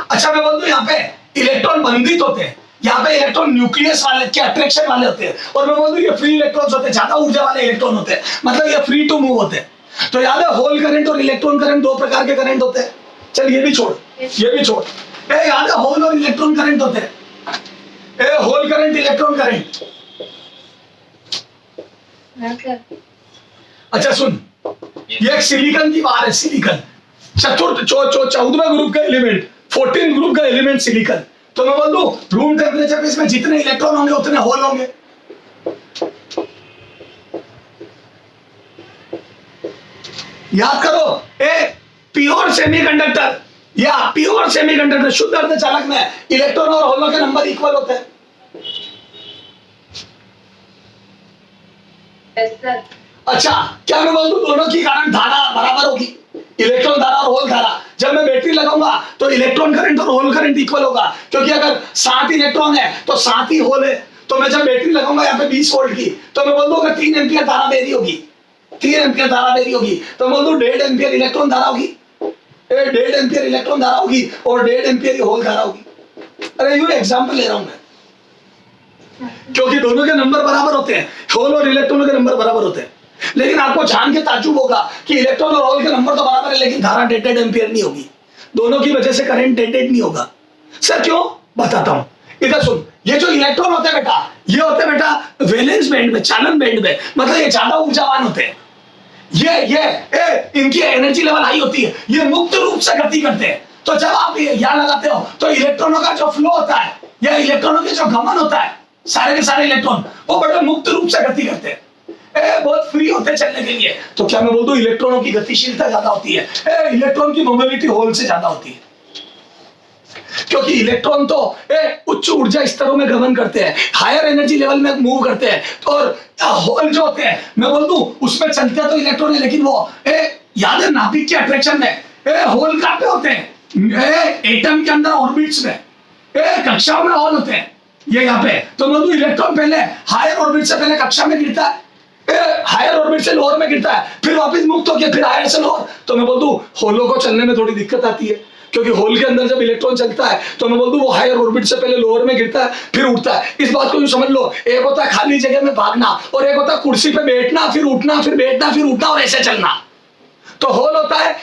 अच्छा मैं बोल दूं यहाँ पे इलेक्ट्रॉन बंधित होते हैं, यहाँ पे इलेक्ट्रॉन न्यूक्लियस वाले के अट्रैक्शन वाले होते हैं और मैं बोल दूं ये फ्री इलेक्ट्रॉन्स होते हैं, ज्यादा ऊर्जा वाले इलेक्ट्रॉन होते हैं, मतलब ये फ्री टू मूव होते हैं। तो याद है होल करंट और इलेक्ट्रॉन करंट 2 प्रकार के करंट होते हैं। चल ये भी छोड़ याद है होल और इलेक्ट्रॉन करंट होते हैं, होल करंट इलेक्ट्रॉन करंट। हाँ सर। अच्छा सुन, ये एक सिलिकॉन की बात है, सिलिकॉन चतुर्थ 14वें ग्रुप का एलिमेंट, 14 ग्रुप का एलिमेंट सिलिकॉन। तो मैं बोल दूं रूम टेम्परेचर पे इसमें जितने इलेक्ट्रॉन होंगे उतने होल होंगे। याद करो प्योर सेमीकंडक्टर या प्योर सेमीकंडक्टर शुद्ध अर्धचालक में इलेक्ट्रॉन और होलों के नंबर इक्वल होते हैं। Yes, sir. अच्छा क्या मैं बोल दूं दोनों की कारण धारा बराबर होगी, इलेक्ट्रॉन धारा और होल धारा। जब मैं बैटरी लगाऊंगा तो इलेक्ट्रॉन करंट और होल करंट इक्वल होगा, क्योंकि अगर 7 इलेक्ट्रॉन है तो 7 ही होल है। तो मैं जब बैटरी लगाऊंगा यहाँ पे 20 वोल्ट की, तो मैं बोल दूंगा 3 एम्पियर धारा दे रही होगी, 3 एम्पियर धारा दे रही होगी, तो मैं बोल दूं 1.5 एम्पियर इलेक्ट्रॉन धारा होगी, 1.5 एम्पियर इलेक्ट्रॉन धारा होगी और 1.5 एम्पियर होल धारा होगी। अरे यू एग्जाम्पल ले रहा हूं मैं, क्योंकि दोनों के नंबर बराबर होते हैं, होल और इलेक्ट्रॉनों के नंबर बराबर होते हैं। लेकिन आपको जान के ताज्जुब होगा कि इलेक्ट्रॉन और होल के नंबर तो बराबर है, लेकिन धारा 1.5 एम्पियर नहीं होगी, दोनों की वजह से करंट 1.5 नहीं होगा। सर क्यों? बताता हूं, इधर सुन। ये जो इलेक्ट्रॉन होते हैं बेटा, ये होते हैं बेटा वैलेंस बैंड में, चालन बैंड में, मतलब ये ज्यादा ऊर्जावान होते हैं। इनकी एनर्जी लेवल हाई होती है, ये मुक्त रूप से गति करते हैं। तो जब आप यहाँ लगाते हो तो इलेक्ट्रॉनों का जो फ्लो होता है या इलेक्ट्रॉनों के जो गमन होता है, सारे के सारे इलेक्ट्रॉन वो बड़े मुक्त रूप से गति करते हैं, बहुत फ्री होते हैं चलने के लिए। तो क्या मैं बोल दूं इलेक्ट्रॉनों की गतिशीलता ज्यादा होती है, इलेक्ट्रॉन की मोबिलिटी होल से ज्यादा होती है, क्योंकि इलेक्ट्रॉन तो उच्च ऊर्जा स्तरों में गमन करते हैं, हायर एनर्जी लेवल में मूव करते हैं। और होल जो होते हैं, मैं बोल दूं उसमें चलते तो इलेक्ट्रॉन है, लेकिन वो याद है नाभिक के अट्रैक्शन में होल कहां पे होते हैं? एटम के अंदर ऑर्बिट्स में, कक्षाओं में होल होते हैं, ये यहाँ पे। तो मैं बोलूं इलेक्ट्रॉन पहले हायर ऑर्बिट से पहले कक्षा में गिरता है, हायर ऑर्बिट से लोअर में गिरता है, फिर वापस मुक्त होकर फिर हायर से लोअर। तो मैं बोल दूं होलों को चलने में थोड़ी दिक्कत आती है, क्योंकि होल के अंदर जब इलेक्ट्रॉन चलता है तो मैं बोल दूं वो हायर ऑर्बिट से पहले लोअर में गिरता है फिर उठता है। इस बात को यूं समझ लो, एक होता है खाली जगह में भागना और एक होता है कुर्सी पे बैठना फिर उठना फिर बैठना फिर उठना और ऐसे चलना। तो होल होता है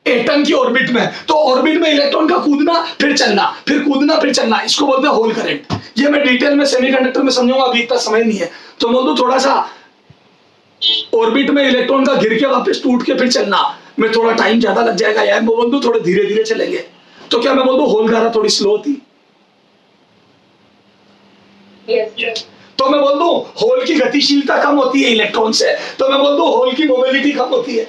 एटम की ऑर्बिट में, तो ऑर्बिट में इलेक्ट्रॉन का कूदना फिर चलना फिर कूदना फिर चलना, इसको बोलते हैं होल करंट। ये मैं डिटेल में सेमीकंडक्टर में समझाऊंगा, अभी इतना समय नहीं है। तो बोल दूं थोड़ा सा ऑर्बिट में इलेक्ट्रॉन का गिर के वापस टूट के फिर चलना में थोड़ा टाइम ज्यादा लग जाएगा, या मैं बोल दूं थोड़े धीरे धीरे चलेंगे। तो क्या मैं बोल दूं होल धारा थोड़ी स्लो थी? तो मैं बोल दूं होल की गतिशीलता कम होती है इलेक्ट्रॉन से, तो मैं बोल दूं होल की मोबिलिटी कम होती है।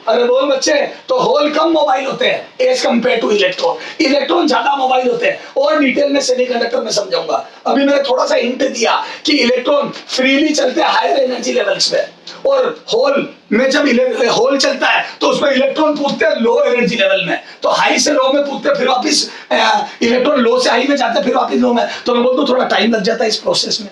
अरे बोल बच्चे, तो होल कम मोबाइल होते हैं as compared to electron, electron ज्यादा मोबाइल होते हैं। और डिटेल में सेमीकंडक्टर में समझाऊंगा, अभी मैंने थोड़ा सा हिंट दिया कि इलेक्ट्रॉन फ्रीली चलते हैं हायर एनर्जी लेवल्स में, और होल में जब होल चलता है तो उसमें इलेक्ट्रॉन कूदते हैं लो एनर्जी लेवल में, तो हाई से लो में कूदते फिर वापस इलेक्ट्रॉन लो से हाई में जाते फिर वापस लो में। तो मैं बोलता हूं थोड़ा टाइम लग जाता है इस प्रोसेस में।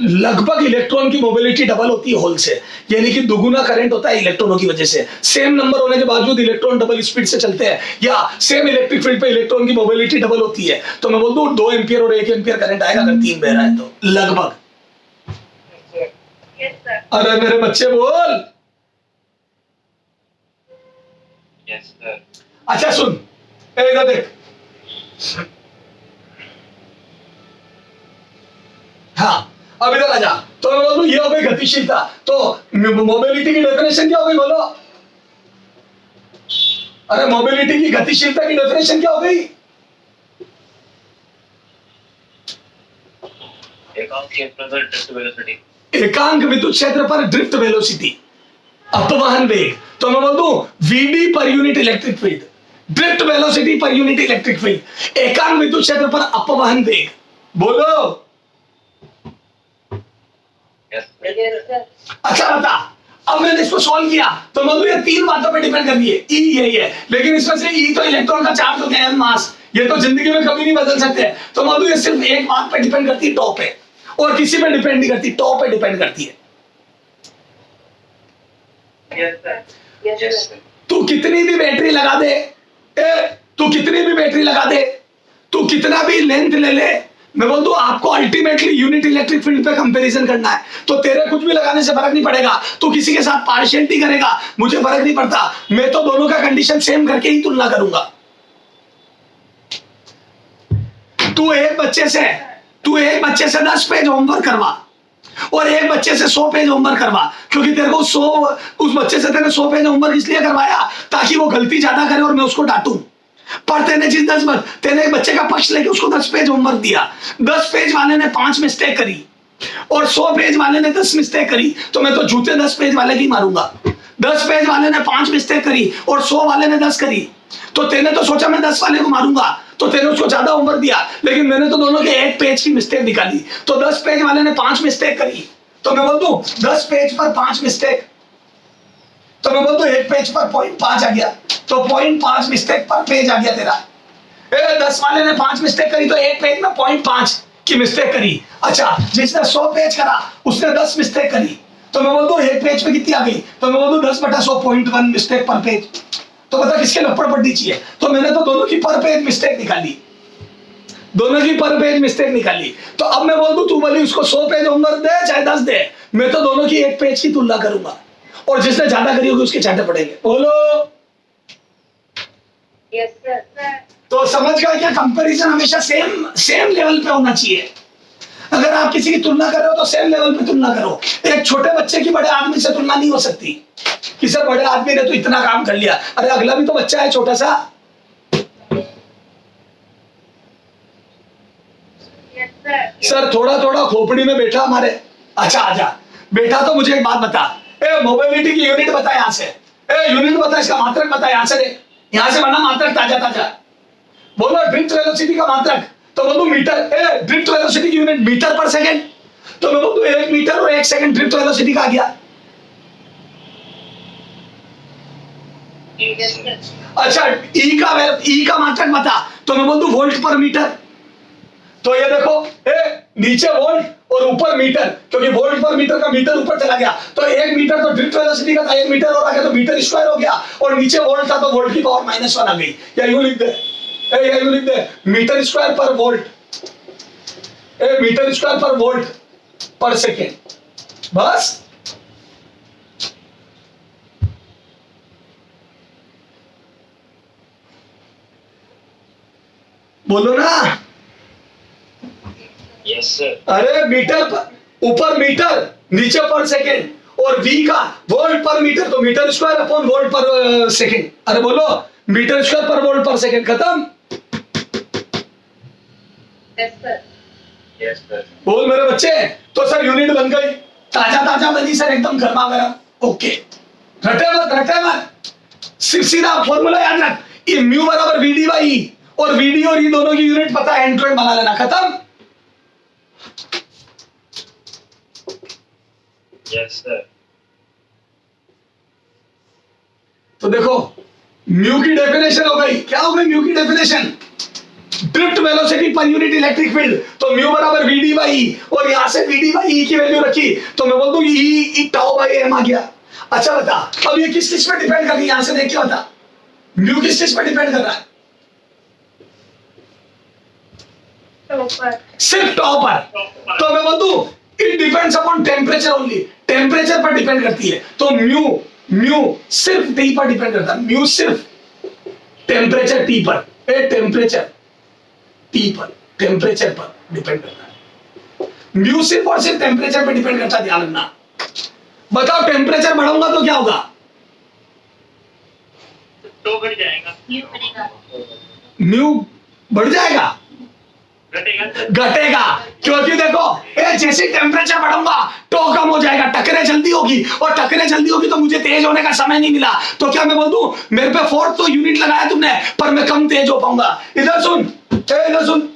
लगभग इलेक्ट्रॉन की मोबिलिटी डबल होती है होल से, यानी कि दुगुना करंट होता है इलेक्ट्रॉनों की वजह से। सेम नंबर होने के बावजूद इलेक्ट्रॉन डबल स्पीड से चलते हैं, या सेम इलेक्ट्रिक फील्ड पे इलेक्ट्रॉन की मोबिलिटी डबल होती है। तो मैं बोल दूं 2 एम्पियर और 1 एम्पियर करंट आएगा अगर 3 बह रहा है तो, लगभग। अरे मेरे बच्चे बोल। अच्छा सुन, इधर देख, हाँ अब इधर आ जा। तो मैं बोलूं ये हो गई गतिशीलता। तो मोबिलिटी की डेफिनेशन क्या हो गई बोलो? अरे मोबिलिटी की गतिशीलता की डेफिनेशन क्या हो गई? एकांक विद्युत क्षेत्र पर ड्रिफ्ट वेलोसिटी, अपवहन वेग। तो मैं बोल दूं VD per unit electric field, drift velocity per unit electric field, एकांक विद्युत क्षेत्र पर अपवहन वेग। बोलो। अच्छा बता, अब मैंने इसको सॉल्व किया तो मतलब ये 3 बातों पे डिपेंड कर रही है, ई यही है, लेकिन इसमें से ई तो इलेक्ट्रॉन का चार्ज हो गया है, मास, ये तो जिंदगी में कभी नहीं बदल सकते। तो मतलब ये सिर्फ एक बात पे डिपेंड करती है, टॉप पे, और किसी पे डिपेंड नहीं करती, टॉप पे डिपेंड करती है। तू कितनी भी बैटरी लगा दे, तू कितनी भी बैटरी लगा दे, तू कितना भी लेंथ ले ले, मैं बोल दूं आपको अल्टीमेटली यूनिट इलेक्ट्रिक फील्ड पे कंपैरिजन करना है। तो तेरे कुछ भी लगाने से फर्क नहीं पड़ेगा, तू किसी के साथ पार्शियलिटी करेगा, मुझे फर्क नहीं पड़ता, मैं तो दोनों का कंडीशन सेम करके ही तुलना करूंगा। तू एक बच्चे से 10 पेज होमवर्क करवा और एक बच्चे से 100 पेज होमवर्क करवा, क्योंकि तेरे को उस बच्चे से तेरे 100 पेज होमवर्क इसलिए करवाया ताकि वो गलती ज्यादा करे और मैं उसको डांटूं। पर तेने एक बच्चे का पक्ष लेके उसको 10 पेज होमवर्क दिया, 10 पेज वाले ने 5 मिस्टेक करी और 100 पेज वाले ने 10 मिस्टेक करी, तो मैं तो जूते 10 पेज वाले की मारूंगा। 10 पेज वाले ने 5 मिस्टेक करी और 100 वाले ने 10 करी, तो तेने तो सोचा मैं 10 वाले को मारूंगा, तो तेने उसको ज्यादा होमवर्क दिया, लेकिन मैंने तो दोनों के 1 पेज की मिस्टेक निकाली। तो 10 पेज वाले ने 5 मिस्टेक करी, तो मैं बोल दूं 10 पेज पर 5 मिस्टेक, तो मैं बोल दूं 1 पेज पर 0.5 आ गया, तो 0.5 मिस्टेक पर पेज आ गया तेरा। 10 वाले ने 5 मिस्टेक करी तो एक पेज में 0.5 की मिस्टेक करी। अच्छा, जिसने 100 पेज करा उसने 10 मिस्टेक करी, तो मैं बोल दूं एक पेज पे कितनी आ गई, तो मैं बोल दूं 10/100 0.1 मिस्टेक पर पेज। तो बता किसके लपड़ पड़नी चाहिए? तो मैंने तो दोनों की पर पेज मिस्टेक निकाली, दोनों की पर पेज मिस्टेक निकाली। तो अब मैं बोल दूं तू बोली उसको 100 पेज होमवर्क दे चाहे 10 दे, मैं तो दोनों की एक पेज की तुलना करूंगा और जिसने ज्यादा करी होगी उसके चाटे पड़ेंगे। बोलो। Yes, sir. तो समझ गए क्या? कंपैरिजन हमेशा सेम लेवल पे होना चाहिए। अगर आप किसी की तुलना कर रहे हो तो सेम लेवल पे तुलना करो। एक छोटे बच्चे की बड़े आदमी से तुलना नहीं हो सकती कि सर बड़े आदमी ने तो इतना काम कर लिया, अरे अगला भी तो बच्चा है छोटा सा। Yes, sir. सर थोड़ा थोड़ा खोपड़ी में बैठा हमारे। अच्छा आजा बेटा, तो मुझे एक बात बता, ए मोबिलिटी की यूनिट बता, यहाँ से यूनिट बता, इसका मात्रक बता, यहाँ से दे, यहाँ से बना मात्रक ताजा ताजा। बोलो ड्रिफ्ट वेलोसिटी का मात्रक, तो बोलूं मीटर। ड्रिफ्ट वेलोसिटी की यूनिट मीटर पर सेकंड, तो मैं बोलूं 1 मीटर और 1 सेकंड ड्रिफ्ट वेलोसिटी का आ गया। Yes, sir. अच्छा ई का मात्रक बता, तो मैं बोल दूं वोल्ट पर मीटर। तो ये देखो नीचे वोल्ट और ऊपर मीटर, क्योंकि वोल्ट पर मीटर का मीटर ऊपर चला गया, तो 1 मीटर तो ड्रिफ्ट वेलोसिटी का था, 1 मीटर और आ गया तो मीटर स्क्वायर हो गया, और नीचे वोल्ट था तो वोल्ट की पावर -1 आ गई। या यूं लिख दे, या यूं लिख दे metre square per volt, metre square per volt per second. बस बोलो ना। Yes, sir. अरे मीटर पर ऊपर मीटर नीचे पर सेकेंड, और v का वोल्ट पर मीटर तो metre square upon volt per second. अरे बोलो metre square per volt per second, खत्म। Yes, sir. Yes, sir. बोल मेरे बच्चे। तो सर यूनिट बन गई, ताजा ताजा बनी सर, एकदम गर्मा गर्म। ओके, रटे मत, सीधा फॉर्मूला याद रख, ये म्यू बराबर वीडी बाई ई, और वीडी और ई दोनों की यूनिट पता है, एंड टू एंड बना लेना, खत्म। Yes, sir. तो देखो म्यू की डेफिनेशन हो गई, क्या हो गई म्यू की definition? Drift velocity per unit electric field, तो म्यू बराबर वीडी बाई ई, और यहां से वीडी बाई ई की वैल्यू रखी, तो मैं बोल दूं ई टाउ बाई एम आ गया। अच्छा बता, अब ये किस चीज पे डिपेंड कर रही है? यहां से देख के बता, म्यू किस चीज पे डिपेंड कर रहा है? Topper. सिर्फ टाउ पर। तो मैं बोल दूं it depends upon temperature only, temperature पर डिपेंड करती है। तो म्यू सिर्फ टी पर डिपेंड करता है, म्यू सिर्फ टेम्परेचर टी पर, टेम्परेचर टी पर, टेम्परेचर पर डिपेंड करता है। म्यू सिर्फ और सिर्फ टेम्परेचर पर डिपेंड करता है, ध्यान रखना। बताओ टेम्परेचर बढ़ाऊंगा तो क्या होगा? तो बढ़ जाएगा। New बनेगा. म्यू बढ़ जाएगा, घटेगा sir. घटेगा, क्योंकि देखो जैसे टेम्परेचर बढ़ाऊंगा तो कम हो जाएगा, टकरे जल्दी होगी, और टकरे जल्दी होगी तो मुझे तेज होने का समय नहीं मिला, तो क्या मैं बोल दूं मेरे पे 4 तो यूनिट लगाया तुमने, पर मैं कम तेज हो पाऊंगा। इधर सुन, इधर सुन,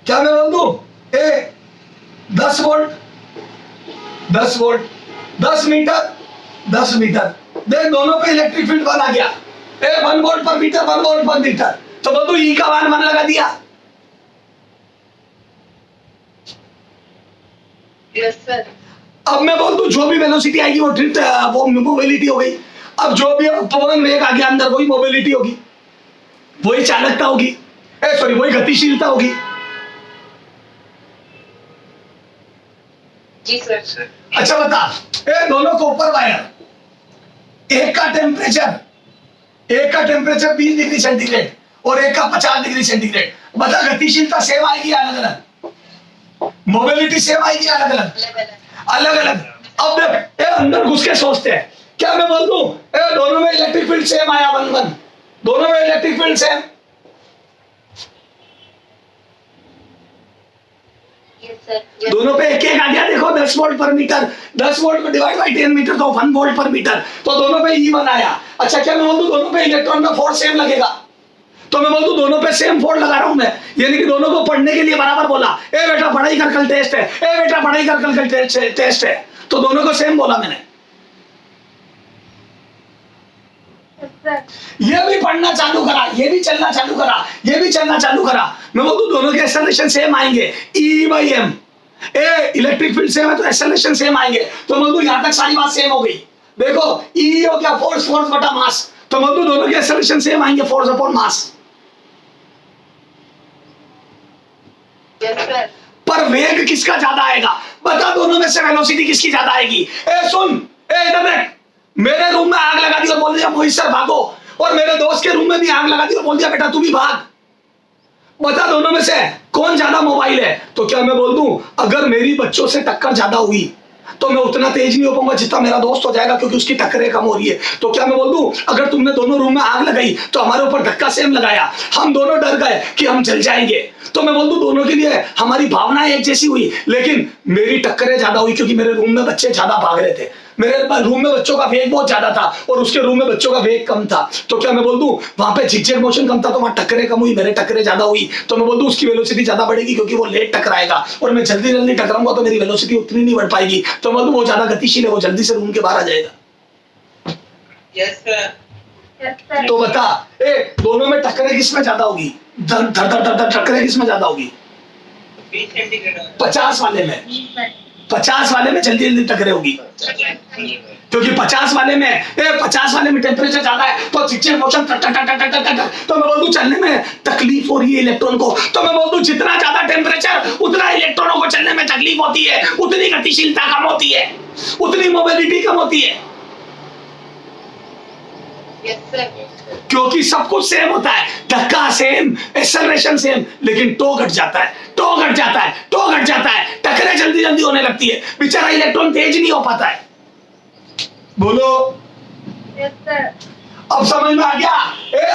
क्या मैं बोल दूं 10 वोल्ट 10 वोल्ट 10 मीटर 10 मीटर, देख दोनों पे इलेक्ट्रिक फील्ड 1 आ गया, 1 वोल्ट पर मीटर 1 वोल्ट पर मीटर, तो बोल दो ई का मान 1 लगा दिया। Yes, sir. अब मैं बोल दूं जो भी वेलोसिटी आएगी वो ड्रिफ्ट, वो मोबिलिटी हो गई। अब जो भी पवन वेग आ गया अंदर, वही मोबिलिटी होगी, वही चालकता होगी, सॉरी वही गतिशीलता होगी। जी sir. Sir. अच्छा बता, दोनों कॉपर वायर, एक का टेम्परेचर 20 डिग्री सेंटीग्रेड और एक का 50 डिग्री सेंटीग्रेड, बता गतिशीलता सेम आएगी अलग अलग, मोबिलिटी सेम आएगी अलग अलग, अलग अलग. अलग अलग। अब देख अंदर घुस के सोचते हैं, क्या मैं बोल दूं दोनों में इलेक्ट्रिक फील्ड सेम आया 1 दोनों में electric field same. Yes, sir. Yes. दोनों पे एक एक आ गया, देखो 10 वोल्ट पर मीटर, 10 वोल्ट को डिवाइड बाय 10 मीटर तो 1 वोल्ट पर मीटर, तो दोनों पे ई बनाया। अच्छा क्या मैं बोल दूं दोनों पे इलेक्ट्रॉन का फोर्स सेम लगेगा, तो मैं बोल दूं दोनों पे सेम फोर्स लगा रहा हूं मैं, यानी कि दोनों को पढ़ने के लिए बराबर बोला, ए बेटा पढ़ाई कर कल टेस्ट है, ए बेटा पढ़ाई कर कल टेस्ट है, तो दोनों को सेम बोला मैंने। Yes, sir. ये भी पढ़ना चालू करा, ये भी चलना चालू करा, ये भी चलना चालू करा, मैं बोल दूं दोनों के एक्सेलरेशन सेम आएंगे, E/m, ए इलेक्ट्रिक फील्ड सेम है तो एक्सेलरेशन सेम आएंगे, तो मैं बोल दूं यहां तक सारी बात सेम हो गई। देखो E हो गया फोर्स बटा मास, तो मैं बोल दूं दोनों के एक्सेलरेशन सेम आएंगे, force upon mass. Yes, sir. पर वेग किसका ज्यादा आएगा, बता दोनों में से वेलोसिटी किसकी ज्यादा आएगी। ए सुन, ए इधर देख, मेरे रूम में आग लगा दी और बोल दिया मोहित सर भागो, और मेरे दोस्त के रूम में भी आग लगा दी और बोल दिया बेटा तू भी भाग, बता दोनों में से कौन ज्यादा मोबाइल है। तो क्या मैं बोल दूं अगर मेरी बच्चों से टक्कर ज्यादा हुई तो मैं उतना तेज नहीं हो पाऊंगा जितना मेरा दोस्त हो जाएगा, क्योंकि उसकी टक्करें कम हो रही है। तो क्या मैं बोल दूं अगर तुमने दोनों रूम में आग लगाई तो हमारे ऊपर धक्का सेम लगाया, हम दोनों डर गए कि हम जल जाएंगे, तो मैं बोल दूं दोनों के लिए हमारी भावनाएं एक जैसी हुई, लेकिन मेरी टक्करें ज्यादा हुई क्योंकि मेरे रूम में बच्चे ज्यादा भाग रहे थे, मेरे रूम में बच्चों का वेग बहुत ज्यादा था और उसके रूम में बच्चों का वेग कम था। तो क्या मैं बोल दूं वहां पे झिकझक मोशन कम था तो वहां टक्करें कम हुई, मेरे टक्करें ज्यादा हुई, तो मैं बोल दूं उसकी वेलोसिटी ज्यादा बढ़ेगी क्योंकि वो लेट टकराएगा, और मैं जल्दी जल्दी टकराऊंगा तो मेरी वेलोसिटी उतनी नहीं बढ़ पाएगी, तो मैं बोल दूं वो ज्यादा गतिशील है, वो जल्दी से रूम के बाहर आ जाएगा। Yes, sir. Yes, sir. तो बता ए दोनों में टक्करें किसमें ज्यादा होगी, धर धर धर धर टक्करें किसमें ज्यादा होगी, 20 सेंटीग्रेड 50 वाले में, Yes, sir. 50 वाले में जल्दी जल्दी टकरें होगी, क्योंकि 50 वाले में टेम्परेचर ज्यादा है तो झिकझक मोशन तो मैं बोल दूं चलने में तकलीफ हो रही है इलेक्ट्रॉन को, तो मैं बोल दूं जितना ज्यादा टेम्परेचर उतना इलेक्ट्रॉनों को चलने में तकलीफ होती है, उतनी गतिशीलता कम होती है, उतनी मोबिलिटी कम होती है, Yes, sir. क्योंकि सब कुछ सेम होता है, धक्का सेम, एक्सेलरेशन सेम, लेकिन टो घट जाता है, टो घट जाता है, टो घट जाता है, टकरें जल्दी जल्दी होने लगती है, बेचारा इलेक्ट्रॉन तेज नहीं हो पाता है। बोलो Yes, sir. अब समझ में आ गया,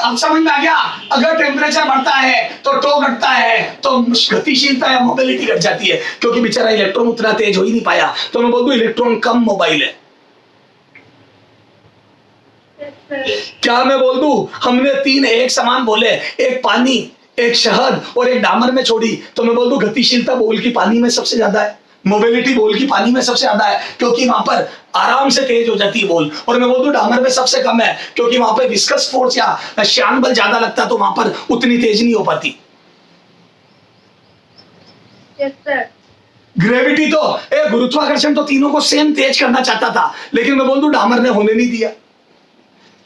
अब समझ में आ गया, अगर टेम्परेचर बढ़ता है तो टो घटता है, तो गतिशीलता या मोबिलिटी घट जाती है, क्योंकि बेचारा इलेक्ट्रॉन उतना तेज हो ही नहीं पाया, तो मैं बोल दूं इलेक्ट्रॉन कम मोबाइल है। Yes, sir. क्या मैं बोल दूं हमने 3 एक समान बोले, एक पानी, एक शहद और एक डामर में छोड़ी, तो मैं बोल दूं गतिशीलता बोल की पानी में सबसे ज्यादा है, मोबिलिटी बोल की पानी में सबसे ज्यादा है, क्योंकि वहां पर आराम से तेज हो जाती है बोल, और मैं बोल दूं डामर में सबसे कम है, क्योंकि वहां पर विस्कस फोर्स या श्यान बल ज्यादा लगता है, तो वहां पर उतनी तेज नहीं हो पाती। Yes, sir. ग्रेविटी तो गुरुत्वाकर्षण तो तीनों को सेम तेज करना चाहता था, लेकिन मैं बोल दूं डामर ने होने नहीं दिया,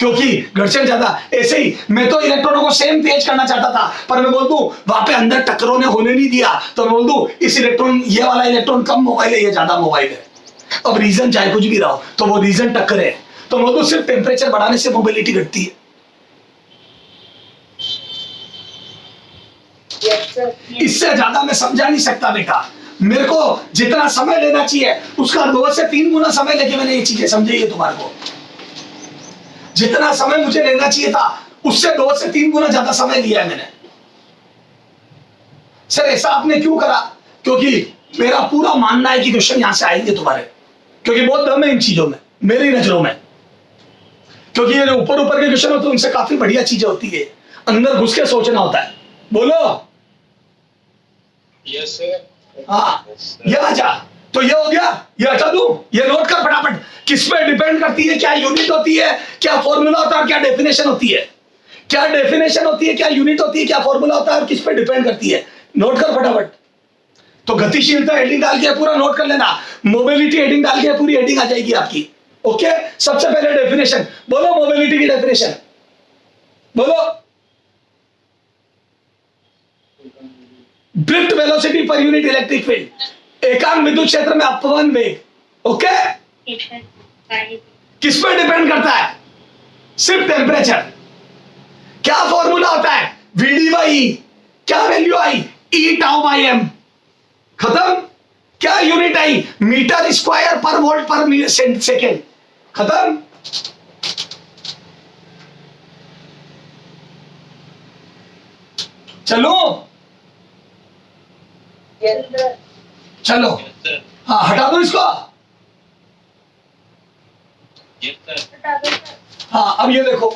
क्योंकि घर्षण ज्यादा। ऐसे ही मैं तो इलेक्ट्रॉनों को सेम तेज करना चाहता था, पर मैं बोल दूं वहां पे अंदर टक्करों ने होने नहीं दिया, तो मैं बोल दूं इस इलेक्ट्रॉन, ये वाला इलेक्ट्रॉन कम मोबाइल है, ये ज्यादा मोबाइल है। अब रीजन चाहे कुछ भी रहा हो, तो वो रीजन टक्कर है, तो मैं बोल दूं सिर्फ टेम्परेचर बढ़ाने से मोबिलिटी घटती है। Yes, sir. इससे ज्यादा मैं समझा नहीं सकता बेटा, मेरे को जितना समय लेना चाहिए उसका 2 से 3 गुना समय लेके मैंने ये चीजें समझी है तुम्हारे को, जितना समय मुझे लेना चाहिए था उससे 2 से 3 गुना ज्यादा समय लिया है मैंने। सर ऐसा आपने क्यों करा, क्योंकि मेरा पूरा मानना है कि क्वेश्चन यहां से आएंगे तुम्हारे, क्योंकि बहुत दम है इन चीजों में मेरी नजरों में, क्योंकि ये ऊपर ऊपर के क्वेश्चन होते हैं उनसे काफी बढ़िया चीजें होती है, अंदर घुस के सोचना होता है। बोलो Yes, sir. हाँ, ये आजा, तो ये हो गया, ये हटा दूं, ये नोट कर फटाफट, किस पे डिपेंड करती है, क्या यूनिट होती है, क्या फॉर्मूला होता है और क्या डेफिनेशन होती है, क्या डेफिनेशन होती है, क्या यूनिट होती है, क्या फॉर्मूला होता है और किस पे डिपेंड करती है, नोट कर फटाफट। तो गतिशीलता हेडिंग डाल के पूरा नोट कर लेना, मोबिलिटी हेडिंग डाल के पूरी हेडिंग आ जाएगी आपकी। ओके, सबसे पहले डेफिनेशन बोलो, मोबिलिटी की डेफिनेशन बोलो, drift velocity per unit electric field, एकांक विद्युत क्षेत्र में अपवन वेग। ओके, किस पर डिपेंड करता है, सिर्फ टेम्परेचर। क्या फॉर्मूला होता है, वीडी बाई ई, क्या वैल्यू आई, ई टाउ बाई एम, खत्म। क्या यूनिट आई, metre square per volt per second, खत्म। चलो Yes, sir. चलो, Yes, sir. हाँ हटा दो इसको। Yes, sir. हटा दो, sir. हाँ अब ये देखो,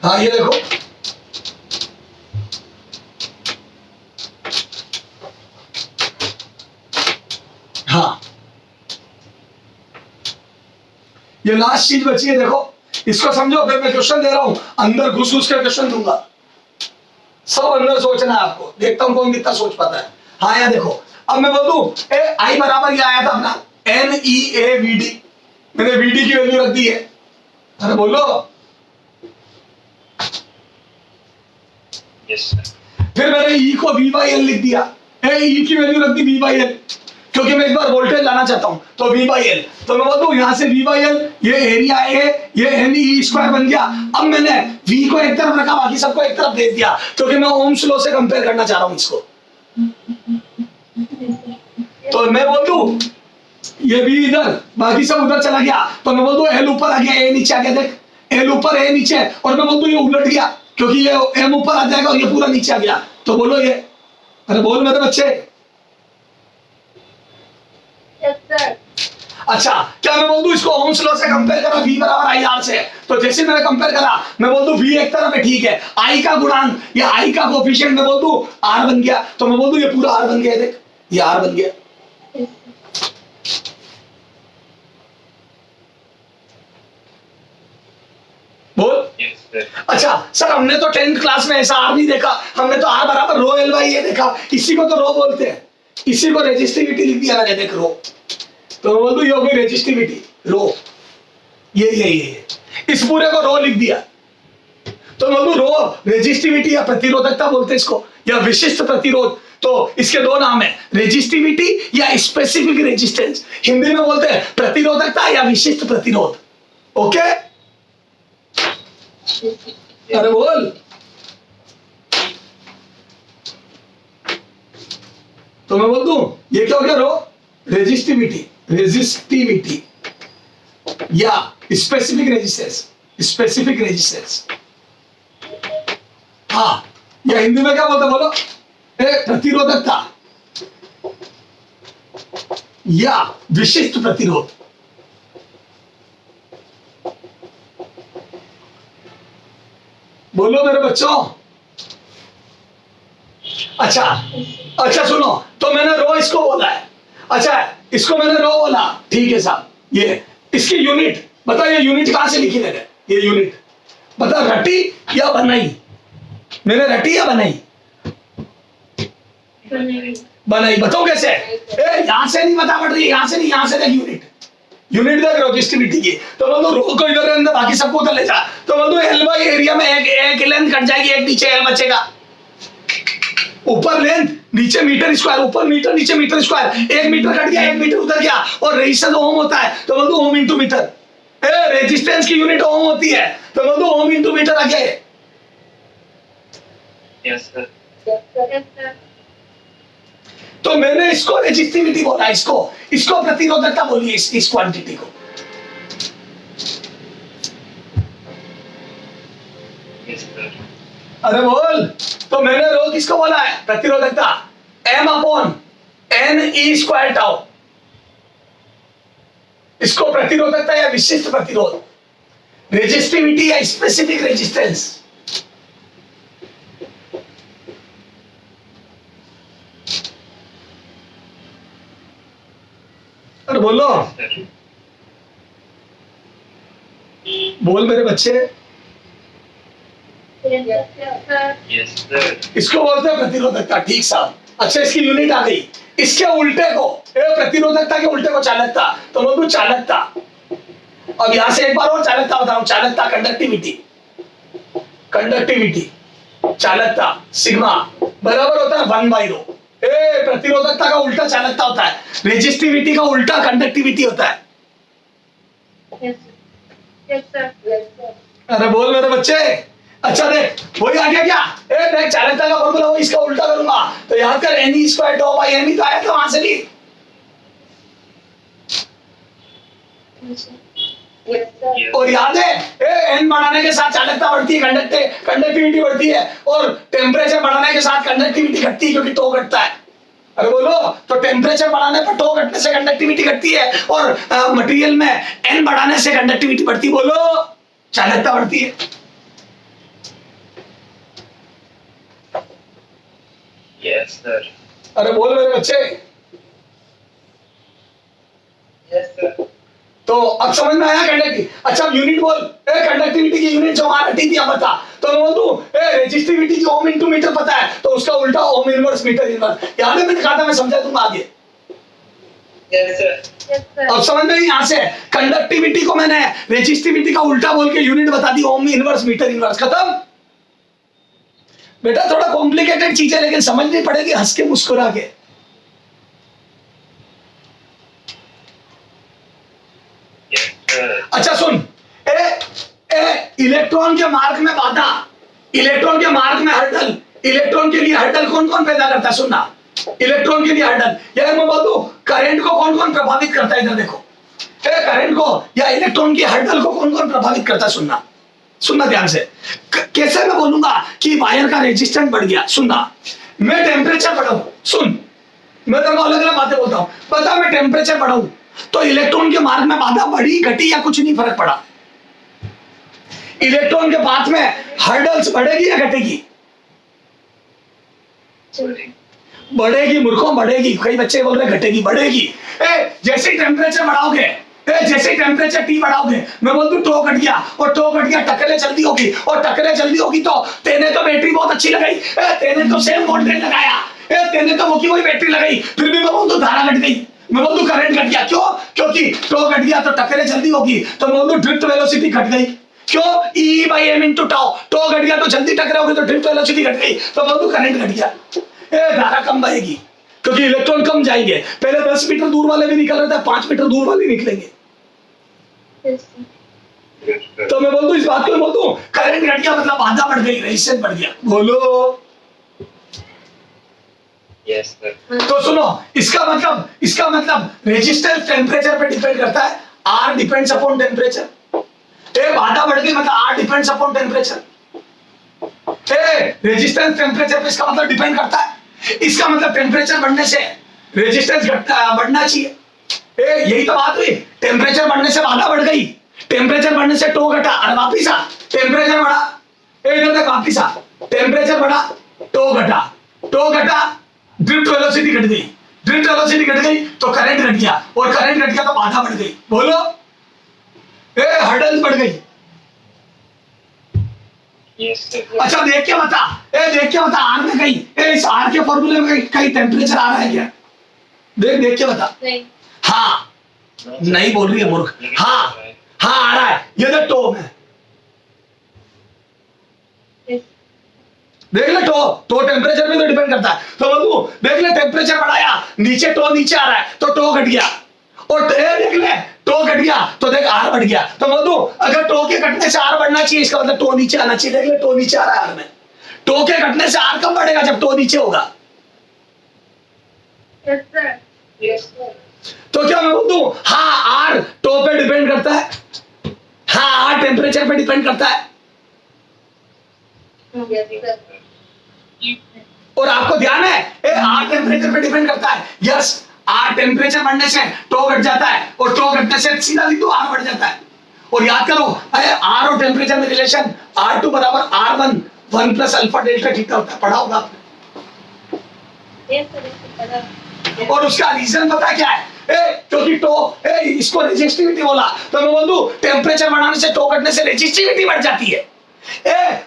हाँ ये देखो, हाँ ये लास्ट चीज बची है, देखो इसको समझो, फिर मैं क्वेश्चन दे रहा हूं, अंदर घुस घुस के क्वेश्चन दूंगा, सब अंदर सोचना है आपको, देखता हूं कौन कितना सोच पाता है। हाँ यार देखो, अब मैं बोल दूं ए आई बराबर ये आया था अपना NEAVD, मैंने VD की वैल्यू रख दी है, अरे बोलो। Yes, sir. फिर मैंने E को V/L लिख दिया, E की वैल्यू रख दी V/L, क्योंकि मैं इस बार वोल्टेज लाना चाहता हूं, तो V/L, तो मैं बोल दूं यहां से V/L, ये एरिया है, ये NE² बन गया। अब मैंने V को एक तरफ रखा, बाकी सबको एक तरफ भेज दिया, क्योंकि मैं ओम्स लॉ से कंपेयर करना चाह रहा हूं इसको। तो मैं बोल दूं ये V इधर, बाकी सब उधर चला गया, तो मैं बोल दूं L ऊपर आ गया, A नीचे आ गया, देख L ऊपर A नीचे, और मैं बोल दूं ये उलट गया, क्योंकि ये M ऊपर आ जाएगा और ये पूरा नीचे आ गया, तो बोलो ये, अरे बोल मेरे बच्चे। Yes, sir. अच्छा, क्या मैं बोल दूं इसको ओम्स लॉ से कंपेयर करा V बराबर IR से, तो जैसे मैंने कंपेयर करा, मैं बोल दूं V एक तरफ है, ठीक है, I का गुणांक या I का कोफिशिएंट मैं बोल दूं R बन गया, तो मैं बोल दूं ये पूरा R बन गया, देख ये R बन गया। Yes, बोल। Yes, sir. अच्छा सर, हमने तो 10th क्लास में ऐसा R नहीं देखा, हमने तो R बराबर रो L बाई ये देखा, इसी को तो रो बोलते हैं, इसी को रेजिस्टिविटी लिख दिया मैंने, देख रो, तो मैं बोल दूं ये हो गई रेजिस्टिविटी रो, ये इस पूरे को रो लिख दिया, तो मैं बोलूं रो रेजिस्टिविटी या प्रतिरोधकता बोलते हैं इसको, या विशिष्ट प्रतिरोध, तो इसके दो नाम है, रेजिस्टिविटी या स्पेसिफिक रेजिस्टेंस, हिंदी में बोलते हैं प्रतिरोधकता या विशिष्ट प्रतिरोध। ओके, अरे बोल। तो मैं बोल दूं ये क्या हो गया, रो रेजिस्टिविटी या स्पेसिफिक रेजिस्टेंस, हाँ, या हिंदी में क्या बोलते बोलो, प्रतिरोधकता या विशिष्ट प्रतिरोध। बोलो मेरे बच्चों। अच्छा सुनो, तो मैंने रो इसको बोला है, अच्छा इसको मैंने रो बोला, ठीक है साहब, ये इसकी यूनिट बता, ये यूनिट कहां से लिखी मैंने, ये यूनिट बता, रटी या बनाई, मैंने रटी या बनाई, बनाई, बताओ कैसे, यहां से नहीं बता पड़ रही, यहां से नहीं, यहां से देख यूनिट देख रेजिस्टिविटी की, तो बोल दो रो को इधर अंदर, बाकी सबको उधर ले जा, तो बोल दो L बाई एरिया में एक लेंथ कट जाएगी, एक नीचे L बचेगा, ऊपर लेंथ नीचे मीटर स्क्वायर, ऊपर मीटर नीचे मीटर स्क्वायर, 1 मीटर कट गया, 1 मीटर उधर गया, और रेजिस्टेंस ओम होता है, तो बोल दो ओम इंटू मीटर, रेजिस्टेंस की यूनिट ओम होती है, तो बोल दो ओम इंटू मीटर आ गया। Yes, sir. Yes, sir. तो मैंने इसको रेजिस्टिविटी बोला, इसको प्रतिरोधकता बोलिए, इस क्वांटिटी को। Yes, sir. अरे बोल, तो मैंने रो किसको बोला है, प्रतिरोधकता, M/NE² टाउ, इसको प्रतिरोधकता या विशिष्ट प्रतिरोध, रेजिस्टिविटी या स्पेसिफिक रेजिस्टेंस। अरे बोलो, Sir. बोल मेरे बच्चे। Yes, sir. Yes, sir. इसको बोलते हैं प्रतिरोधकता, ठीक साहब। अच्छा इसकी यूनिट आ गई, इसके उल्टे को, प्रतिरोधकता के उल्टे को चालकता, तो बोल दूं चालकता। अब यहां से एक बार और चालकता बता रहा हूं, चालकता कंडक्टिविटी चालकता सिग्मा बराबर होता है 1/ρ। प्रतिरोधकता का उल्टा चालकता होता है, रेजिस्टिविटी का उल्टा कंडक्टिविटी होता है। Yes, sir. Yes, sir. अरे बोल मेरे बच्चे। अच्छा देख, वही आ गया क्या, देख चालकता का फॉर्मूला वो इसका उल्टा करूंगा, तो याद कर NE² टाउ बाई M ही तो आया था वहां से भी। Yes, sir. Yes. और याद है N बढ़ाने के साथ चालकता बढ़ती है, कंडक्टिविटी बढ़ती है, और टेम्परेचर बढ़ाने के साथ कंडक्टिविटी घटती है, क्योंकि टो घटता है। अरे बोलो, तो टेम्परेचर बढ़ाने पर टो घटने से कंडक्टिविटी घटती है, और मटेरियल में N बढ़ाने से कंडक्टिविटी बढ़ती, बोलो चालकता बढ़ती है। Yes, sir. अरे बोल मेरे बच्चे। Yes, sir. तो अब समझ में आया कंडक्टिविटी। अच्छा अब यूनिट बोल, कंडक्टिविटी की यूनिट जो हमारा टी थी अब बता। तो मैं बोल दूं रेजिस्टिविटी की ओम इनटू मीटर पता है, तो उसका उल्टा ओम इनवर्स मीटर इनवर्स। याद है मैंने कहा था, मैं समझा दूंगा आगे। Yes, sir. Yes, sir. अब समझ में यहाँ से कंडक्टिविटी को मैंने रेजिस्टिविटी का उल्टा बोल के यूनिट बता दी, ओम इनवर्स मीटर इनवर्स, खत्म। बेटा थोड़ा कॉम्प्लिकेटेड चीज है लेकिन समझनी पड़ेगी हंस के मुस्कुरा के। Yes, sir. अच्छा सुन, इलेक्ट्रॉन के मार्ग में बाधा, इलेक्ट्रॉन के मार्ग में हर्डल, इलेक्ट्रॉन के लिए हर्डल कौन कौन पैदा करता है? सुनना, इलेक्ट्रॉन के लिए हर्डल, यार मैं बोल दूं करंट को कौन कौन प्रभावित करता है? इधर देखो, करंट को या इलेक्ट्रॉन की हर्डल को कौन कौन प्रभावित करता है? सुनना, सुनना ध्यान से। कैसे मैं बोलूंगा कि वायर का रेजिस्टेंस बढ़ गया? सुनना, मैं टेम्परेचर बढ़ाऊं, सुन मैं तेरे को अलग अलग बातें बोलता हूं, बता मैं टेम्परेचर बढ़ाऊं तो इलेक्ट्रॉन के मार्ग में बाधा बढ़ी घटी या कुछ नहीं फर्क पड़ा? इलेक्ट्रॉन के पाथ में हर्डल्स बढ़ेगी या घटेगी? बढ़ेगी मूर्खों, बढ़ेगी। कई बच्चे बोल रहे घटेगी, बढ़ेगी। जैसे ही टेम्परेचर बढ़ाओगे, जैसे ही टेम्परेचर टी बढ़ाओगे, मैं बोल दूं टो घट गया, और टो घट गया टकरे जल्दी होगी, और टकरे जल्दी होगी तो तेने तो बैटरी बहुत अच्छी लगाई, तेने तो सेम वोल्टेज लगाया, तेने तो वो की वही बैटरी लगाई, फिर भी मैं बोल दूं धारा घट गई, मैं बोल दूं करंट घट गया। क्यों? क्योंकि टो घट गया तो टकरे जल्दी होगी, तो मैं बोल दूं ड्रिफ्ट वेलोसिटी घट गई। क्यों? E by m into tau, tau घट गया तो जल्दी टकरे होगी तो ड्रिफ्ट वेलोसिटी घट गई, तो बोल दूं करंट घट गया। धारा कम बहेगी क्योंकि इलेक्ट्रॉन कम जाएंगे। पहले 10 मीटर दूर वाले भी निकल रहे थे, 5 मीटर दूर वाले निकलेंगे। Yes, sir. Yes, sir. तो मैं बोल दूं इस बात को, बोल दूं करंट घट गया मतलब बाधा बढ़ गई, रेजिस्टेंस बढ़ गया। बोलो। Yes, sir. तो सुनो, इसका मतलब रेजिस्टेंस टेम्परेचर पे डिपेंड करता है। R depends upon temperature. बाधा बढ़ गई मतलब R depends upon temperature. Resistance temperature पे इसका मतलब डिपेंड करता है। इसका मतलब टेम्परेचर बढ़ने से रेजिस्टेंस बढ़ना चाहिए। यही तो बात हुई। टेम्परेचर बढ़ने से बाधा बढ़ गई, टेम्परेचर बढ़ने से टो घटा, अरे वापिस आ, टेम्परेचर बढ़ा, इधर तक वापिस आ, टेम्परेचर बढ़ा, टो घटा, टो घटा, ड्रिफ्ट वेलोसिटी घट गई, ड्रिफ्ट वेलोसिटी घट गई तो करंट घट गया, और करंट घट गया तो बाधा बढ़ गई। बोलो, हर्डल बढ़ गई। Yes, sir. अच्छा देख के बता, देख के बता आर में कहीं, इस आर के फॉर्मूले में कहीं टेम्परेचर आ रहा है क्या? देख के बता। नहीं। हाँ, No, sir. नहीं बोल रही है मूर्ख। हाँ हाँ आ रहा है, ये देख टो में, Yes. देख ले टो टेम्परेचर में तो डिपेंड करता है। तो बोलूं देख ले टेम्परेचर बढ़ाया, नीचे टो नीचे आ रहा है तो टो घट गया, और देख ले टो घट गया तो देख आर बढ़ गया। तो बोलूं अगर टो के घटने से आर बढ़ना चाहिए, इसका मतलब टो नीचे आना चाहिए। देख ले टो नीचे आ रहा है आर में, टो के घटने से आर कब बढ़ेगा? जब टो नीचे होगा। Yes, sir. Yes, sir. तो क्या मैं बोल दूं हाँ आर टो पे डिपेंड करता है, हाँ आर टेम्परेचर पे डिपेंड करता है। Yes, sir. और आपको ध्यान है आर टेम्परेचर पे डिपेंड करता है। यस, आर टेम्परेचर बढ़ने से टो घट जाता है, और टो घटने से सीधा लिख दो आर बढ़ जाता है। और याद करो आर और टेम्परेचर में रिलेशन R2 बराबर R1 1 plus alpha delta theta होता है, पढ़ा होगा आपने। Yes, sir. Yes, sir. और उसका रीजन पता क्या है? क्योंकि टो इसको रेजिस्टिविटी बोला, तो मैं बोल दूं टेम्परेचर बढ़ाने से टो घटने से रेजिस्टिविटी बढ़ जाती है।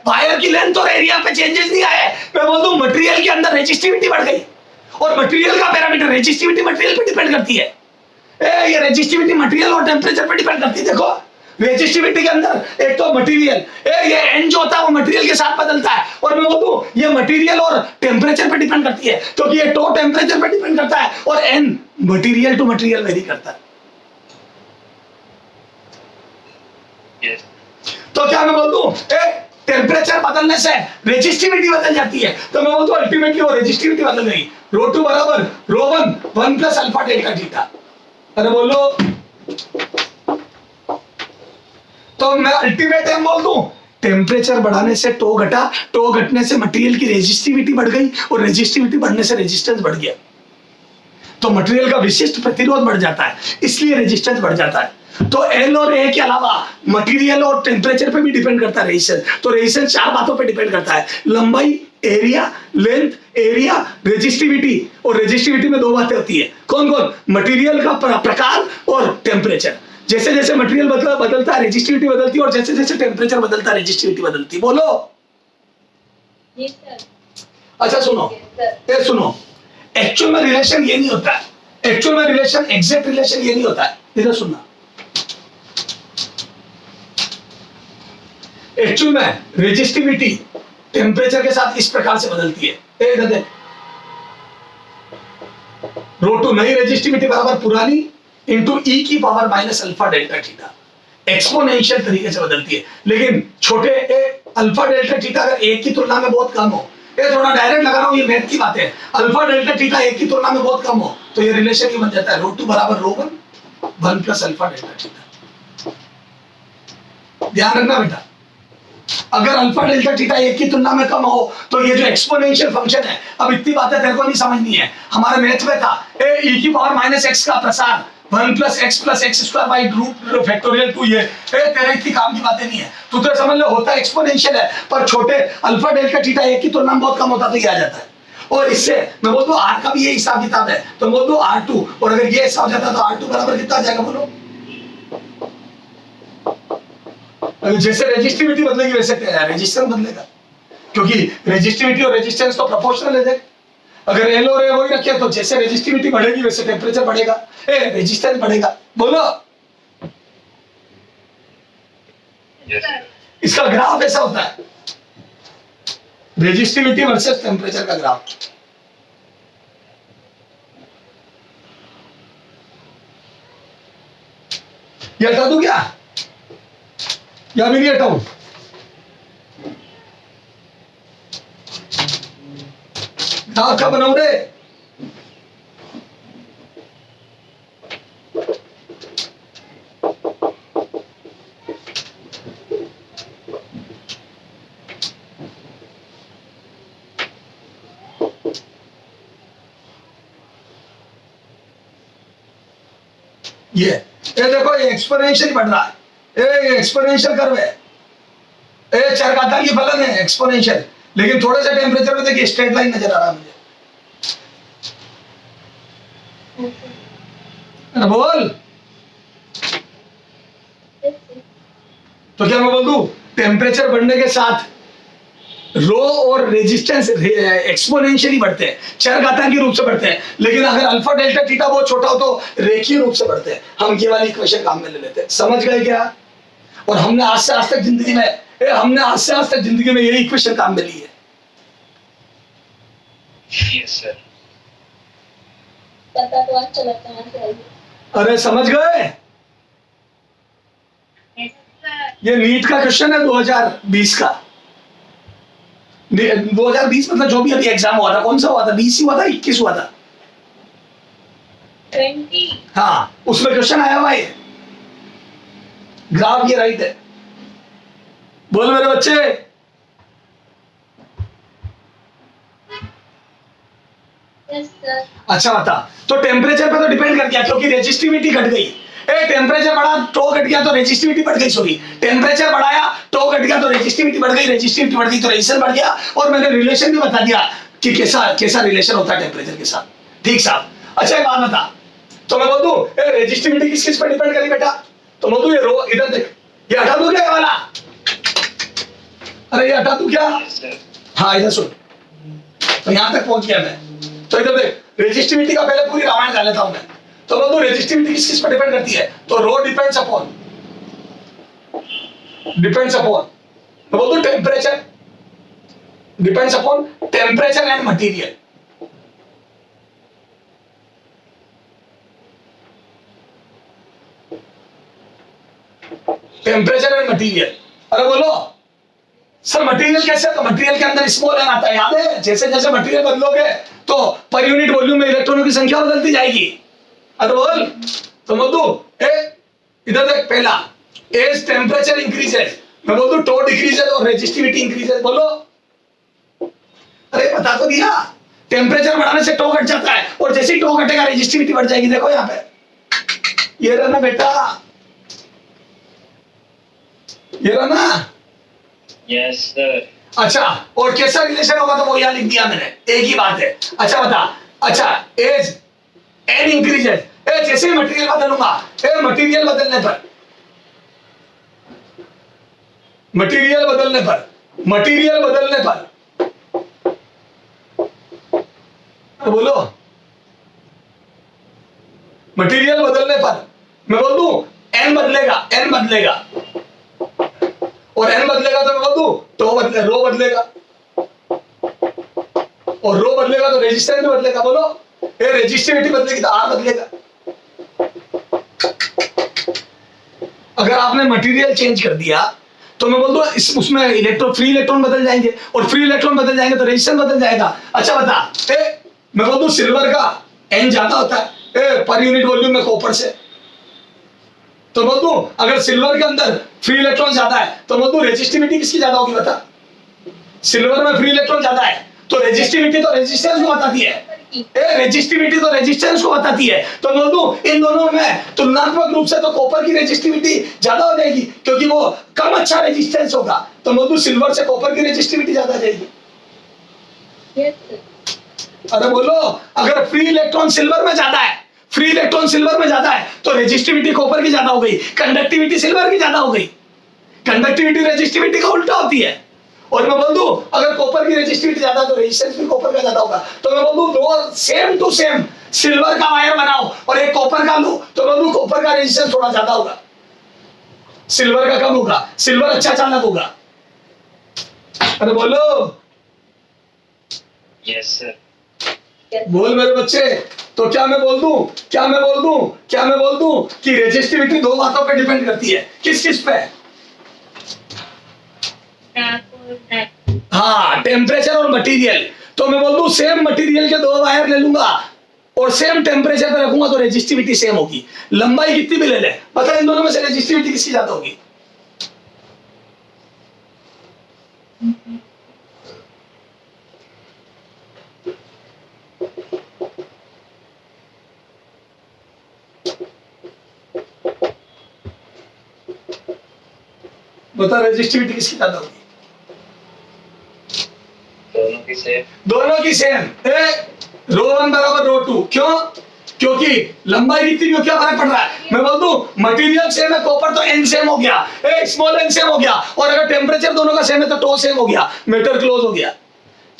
वायर की लेंथ और एरिया पे चेंजेस नहीं आए, मैं बोल दूं मटेरियल के अंदर रेजिस्टिविटी बढ़ गई, और मटेरियल का पैरामीटर रेजिस्टिविटी मटेरियल पे डिपेंड करती है। ये रेजिस्टिविटी मटेरियल और टेम्परेचर पे डिपेंड करती है। देखो रेजिस्टिविटी के अंदर एक तो मटेरियल, ये एन जो होता है वो मटेरियल के साथ बदलता है, और मैं बोलूं ये मटेरियल और टेम्परेचर पे डिपेंड करती है, क्योंकि ये टो टेम्परेचर पे डिपेंड करता है और एन मटेरियल टू मटेरियल वेरी करता है। Yes. तो क्या मैं बोल दूं टेम्परेचर बदलने से रेजिस्टिविटी बदल जाती है, तो मैं बोल दूं अल्टीमेटली वो रेजिस्टिविटी बदल गई। ρ2 बराबर ρ1 1 प्लस अल्फा डेल्टा थीटा। अरे बोलो, तो मैं अल्टीमेट एम बोल दूं टेम्परेचर बढ़ाने से टो घटा, टो घटने से मटेरियल की रेजिस्टिविटी बढ़ गई, और रेजिस्टिविटी बढ़ने से रेजिस्टेंस बढ़ गया, तो मटेरियल का विशिष्ट प्रतिरोध बढ़ जाता है, इसलिए रेजिस्टेंस बढ़ जाता है। तो एल और ए के अलावा मटेरियल और टेम्परेचर पे भी डिपेंड करता है रेजिस्टेंस। तो रेजिस्टेंस 4 बातों पे डिपेंड करता है, लंबाई, एरिया, लेंथ, एरिया, रेजिस्टिविटी, और रेजिस्टिविटी में दो बातें होती है, कौन कौन? मटेरियल का प्रकार और टेम्परेचर। जैसे जैसे मटेरियल बदलता है रेजिस्टिविटी बदलती है, और जैसे जैसे टेम्परेचर बदलता है रेजिस्टिविटी बदलती है। बोलो। Yes, sir. अच्छा सुनो, Yes, sir. ये सुनो, एक्चुअल में रिलेशन ये नहीं होता है, एक्चुअल में रिलेशन, एग्जैक्ट रिलेशन ये नहीं होता है। इधर सुनना, एक्चुअल में रेजिस्टिविटी टेम्परेचर के साथ इस प्रकार से बदलती है। इधर देख, रो2 नई रेजिस्टिविटी बराबर पुरानी इंटू ई की power minus alpha delta theta, exponential तरीके से बदलती है। लेकिन छोटे अल्फा डेल्टा थीटा अगर एक की तुलना में बहुत कम हो, ये थोड़ा डायरेक्ट लगा रहा हूं, ये मैथ की बात है, अल्फा डेल्टा थीटा एक की तुलना में बहुत कम हो तो ये रिलेशन ही बन जाता है, रो2 बराबर रो1 1 प्लस अल्फा डेल्टा थीटा। ध्यान रखना बेटा, अगर अल्फा डेल्टा थीटा एक की तुलना में कम हो तो ये जो एक्सपोनेंशियल फंक्शन है, अब इतनी बातें तेरे को नहीं समझनी है, हमारे मैथ में था e की पावर माइनस x का प्रसार 1 plus x square by root factorial 2, ये तेरे इतनी काम की बातें नहीं है, तू तो समझ लो होता एक्सपोनेंशियल है, पर छोटे अल्फा डेल्टा थीटा एक की तुलना में बहुत कम होता तो ये आ जाता है। और इससे मैं बोल दूं r का भी ये हिसाब किताब है, तो बोल दूं r2, और अगर ये ऐसा हो जाता तो r2 बराबर कितना आ जाएगा बोलो? जैसे रेजिस्टिविटी बदलेगी वैसे रेजिस्टेंस बदलेगा, क्योंकि रेजिस्टिविटी और रेजिस्टेंस तो प्रोपोर्शनल है। देख, अगर एल और ए वही रखे तो जैसे रेजिस्टिविटी बढ़ेगी वैसे टेम्परेचर बढ़ेगा, रेजिस्टेंस बढ़ेगा। बोलो। Yes, sir. इसका ग्राफ ऐसा होता है, रेजिस्टिविटी वर्सेस टेम्परेचर का ग्राफ। ये हटा दूं क्या, या भी नहीं हटाऊं? ग्राफ का बनाऊं रे? ये देखो, ये एक्सपोनेंशियल बढ़ रहा है, ये एक्सपोनेंशियल कर्व है, ये चरघातांकी फलन है एक्सपोनेंशियल, लेकिन थोड़े से टेम्परेचर में देखिए स्ट्रेट लाइन नजर आ रहा है मुझे। Yes, sir. अरे बोल, Yes, sir. तो क्या मैं बोल दूं, टेम्परेचर बढ़ने के साथ रो और रेजिस्टेंस एक्सपोनेंशियली बढ़ते हैं, चरघातांकी रूप से बढ़ते हैं, लेकिन अगर अल्फा डेल्टा थीटा बहुत छोटा हो तो रेखीय रूप से बढ़ते हैं। हम ये वाली इक्वेशन काम में ले लेते हैं, समझ गए क्या? और हमने आज से आज तक जिंदगी में यही इक्वेशन काम में ली है। Yes, sir. पता तो आज चला कहाँ से आई? अरे समझ गए? Yes, sir. ये नीट का क्वेश्चन है 2020 का। 2020 मतलब जो भी अभी एग्जाम हुआ था, कौन सा हुआ था? 20 हुआ था, 21 हुआ था? 20. हाँ, उसमें क्वेश्चन आया हुआ है, ग्राफ ये राइट है। बोल मेरे बच्चे। Yes, sir. अच्छा बता, तो टेम्परेचर पे तो डिपेंड कर गया, क्योंकि रेजिस्टिविटी घट गई। टेम्परेचर बढ़ा तो घट गया तो रेजिस्टिविटी बढ़ गई, सॉरी, टेम्परेचर बढ़ाया तो घट गया तो रेजिस्टिविटी बढ़ गई, रेजिस्टिविटी बढ़ गई तो रेजिस्टेंस बढ़ गया, और मैंने रिलेशन भी बता दिया कि कैसा रिलेशन होता है टेम्परेचर के साथ। ठीक साहब? अच्छा एक बात बता, तो मैं बोल दूं रेजिस्टिविटी किस किस पर डिपेंड करी बेटा? तो बोल दूं ये रो, इधर देख, ये हटा दूं क्या ये वाला? अरे ये हटा दूं क्या? Yes, sir. हाँ इधर सुन, तो यहां तक पहुंच गया मैं, तो इधर देख, रेजिस्टिविटी का पहले पूरी रामायण कर लेता हूं मैं। तो बोल दूं रेजिस्टिविटी किस किस पर डिपेंड करती है? तो रो डिपेंड्स अपॉन मैं बोल दूं temperature depends upon temperature and material. Temperature and material. अरे बोलो सर मटेरियल कैसे? तो मटेरियल के अंदर स्मॉल एन आता है, याद है? जैसे जैसे मटेरियल बदलोगे तो पर यूनिट वॉल्यूम में इलेक्ट्रॉनों की संख्या बदलती जाएगी। अरे बोल, तो बोल दूं इधर देख, पहला एज टेम्परेचर इंक्रीजेस, मैं बोल दूं टो डिक्रीजेस और रेजिस्टिविटी इंक्रीजेस। बोलो। अरे बता तो दिया, टेम्परेचर बढ़ाने से टो घट जाता है, और जैसे ही टो घटेगा रेजिस्टिविटी बढ़ जाएगी। देखो यहाँ पे, ये रहा ना बेटा, ये रहा ना। Yes, sir. अच्छा, और कैसा रिलेशन होगा तो वो यहाँ लिख दिया मैंने, एक ही बात है। अच्छा बता, अच्छा एज एन इंक्रीजेस, जैसे मटेरियल बदलूंगा, मटेरियल बदलने पर, मटेरियल बदलने पर, मटेरियल बदलने पर, तो बोलो, मटेरियल बदलने पर मैं बोल दूं एन बदलेगा, एन बदलेगा, और एन बदलेगा तो मैं बोल दूं तो बदले, रो बदलेगा, और रो बदलेगा तो रेजिस्टेंस भी बदलेगा। बोलो, ये रेजिस्टिविटी बदलेगी तो आर बदलेगा। अगर आपने मटेरियल चेंज कर दिया तो मैं बोल दूं उसमें इलेक्ट्रॉन, फ्री इलेक्ट्रॉन बदल जाएंगे, और फ्री इलेक्ट्रॉन बदल जाएंगे तो रेजिस्टेंस बदल जाएगा। अच्छा बता, मैं बोल दूं सिल्वर का एन ज्यादा होता है पर यूनिट वॉल्यूम में कॉपर से, तो बोल दूं अगर सिल्वर के अंदर फ्री इलेक्ट्रॉन ज्यादा है तो बोल दूं रेजिस्टिविटी किसकी ज्यादा होगी बता। सिल्वर में फ्री इलेक्ट्रॉन ज्यादा है तो रेजिस्टिविटी तो रेजिस्टेंस को बताती है, रेजिस्टिविटी तो रेजिस्टेंस को बताती है, तो बोल दूं इन दोनों में तुलनात्मक रूप से तो कॉपर की रेजिस्टिविटी ज्यादा हो जाएगी क्योंकि वो कम अच्छा रेजिस्टेंस होगा, तो बोल दूं सिल्वर से कॉपर की रेजिस्टिविटी ज्यादा आ जाएगी। Yes, sir. अरे बोलो, अगर फ्री इलेक्ट्रॉन सिल्वर में ज्यादा है, फ्री इलेक्ट्रॉन सिल्वर में ज्यादा है तो रेजिस्टिविटी कॉपर की ज्यादा हो गई, कंडक्टिविटी सिल्वर की ज्यादा हो गई। कंडक्टिविटी रेजिस्टिविटी का उल्टा होती है। और मैं बोल दूं अगर कॉपर की रेजिस्टिविटी ज्यादा है तो रेजिस्टेंस भी कॉपर का ज्यादा होगा, तो मैं बोल दूं दो सेम टू सेम सिल्वर का वायर बनाओ और एक कॉपर का लो, तो बोल दूं कॉपर का रेजिस्टेंस थोड़ा ज्यादा होगा, सिल्वर का कम होगा, सिल्वर अच्छा चालक होगा। अरे बोलो, Yes, sir. बोल मेरे बच्चे। तो क्या मैं बोल दूं, क्या मैं बोल दूं, क्या मैं बोल दूं कि रेजिस्टिविटी दो बातों पे डिपेंड करती है, किस किस पे? हाँ, टेम्परेचर और मटेरियल। तो मैं बोल दूं सेम मटेरियल के दो वायर ले लूंगा और सेम टेम्परेचर पे रखूंगा तो रेजिस्टिविटी सेम होगी, लंबाई कितनी भी ले ले, पता इन दोनों में से रेजिस्टिविटी किसकी ज्यादा होगी? बता रेजिस्टिविटी किसकी ज्यादा होगी? दोनों की सेम। दोनों की सेम, रो वन बराबर रो टू। क्यों? क्योंकि लंबाई कितनी क्यों, क्या फर्क पड़ रहा है? मैं बोल दूं मटेरियल सेम है, कॉपर तो एन सेम हो गया, स्मॉल एन सेम हो गया, और अगर टेम्परेचर दोनों का सेम है तो टो सेम हो गया, मेटर क्लोज हो गया,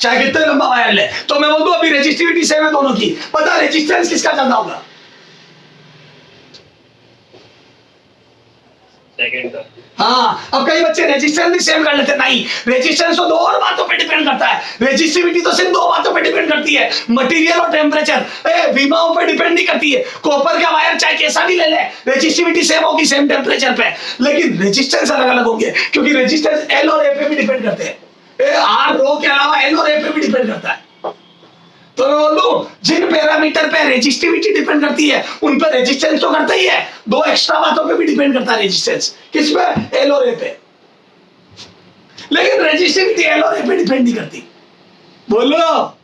चाहे कितने लंबा वायर ले। तो मैं बोल दूं अभी रेजिस्टिविटी सेम है दोनों की, पता रेजिस्टेंस किसका ज्यादा होगा? सेकंड का। हाँ, अब कई बच्चे रेजिस्टेंस भी सेम कर लेते हैं, नहीं, रेजिस्टेंस तो दो और बातों पे डिपेंड करता है, रेजिस्टिविटी तो सिर्फ दो बातों पे डिपेंड करती है, मटेरियल और टेम्परेचर, विमाओं पे डिपेंड नहीं करती है। कॉपर का वायर चाहे कैसा भी ले ले, रेजिस्टिविटी सेम होगी सेम टेम्परेचर पे, लेकिन रेजिस्टेंस अलग अलग होंगे क्योंकि रेजिस्टेंस एल और ए पे भी डिपेंड करते हैं, आर रो के अलावा एल और ए पे भी डिपेंड करता है। तो मैं बोल दूं जिन पैरामीटर पे रेजिस्टिविटी डिपेंड करती है उन पर रेजिस्टेंस तो करता ही है, दो एक्स्ट्रा बातों पे भी डिपेंड करता है रेजिस्टेंस, किस पे? एल और ए पे, लेकिन रेजिस्टिविटी एल और ए पे डिपेंड नहीं करती। बोलो,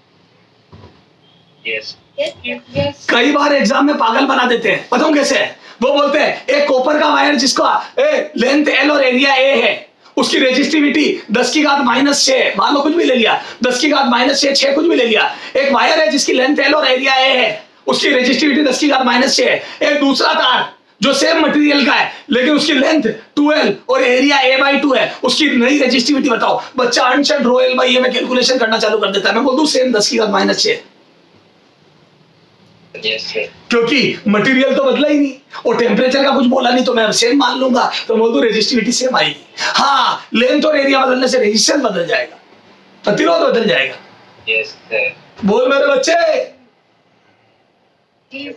Yes. Yes. कई बार एग्जाम में पागल बना देते हैं, पता हूं कैसे? वो बोलते हैं एक कॉपर का वायर जिसका लेंथ एल और एरिया ए है, उसकी रेजिस्टिविटी 10 की घात -6, मान लो कुछ भी ले लिया, 10 की घात -6, 6 कुछ भी ले लिया। एक वायर है जिसकी लेंथ एल और एरिया ए है, उसकी रेजिस्टिविटी 10 की घात -6 है। एक दूसरा तार जो सेम मटेरियल का है लेकिन उसकी लेंथ 2l और एरिया a/2 है, उसकी नई रेजिस्टिविटी बताओ। बच्चा अनशन रो l बाई ए में कैलकुलेशन करना चालू कर देता है। मैं बोल दूं सेम 10 की घात -6, Yes, sir. क्योंकि मटेरियल तो बदला ही नहीं और टेम्परेचर का कुछ बोला नहीं तो मैं सेम मान लूंगा, तो बोल दूं रेजिस्टिविटी सेम आएगी। हाँ, लेंथ और एरिया बदलने से रेजिस्टेंस बदल जाएगा, प्रतिरोध बदल जाएगा। Yes, sir. बोल मेरे बच्चे। Yes.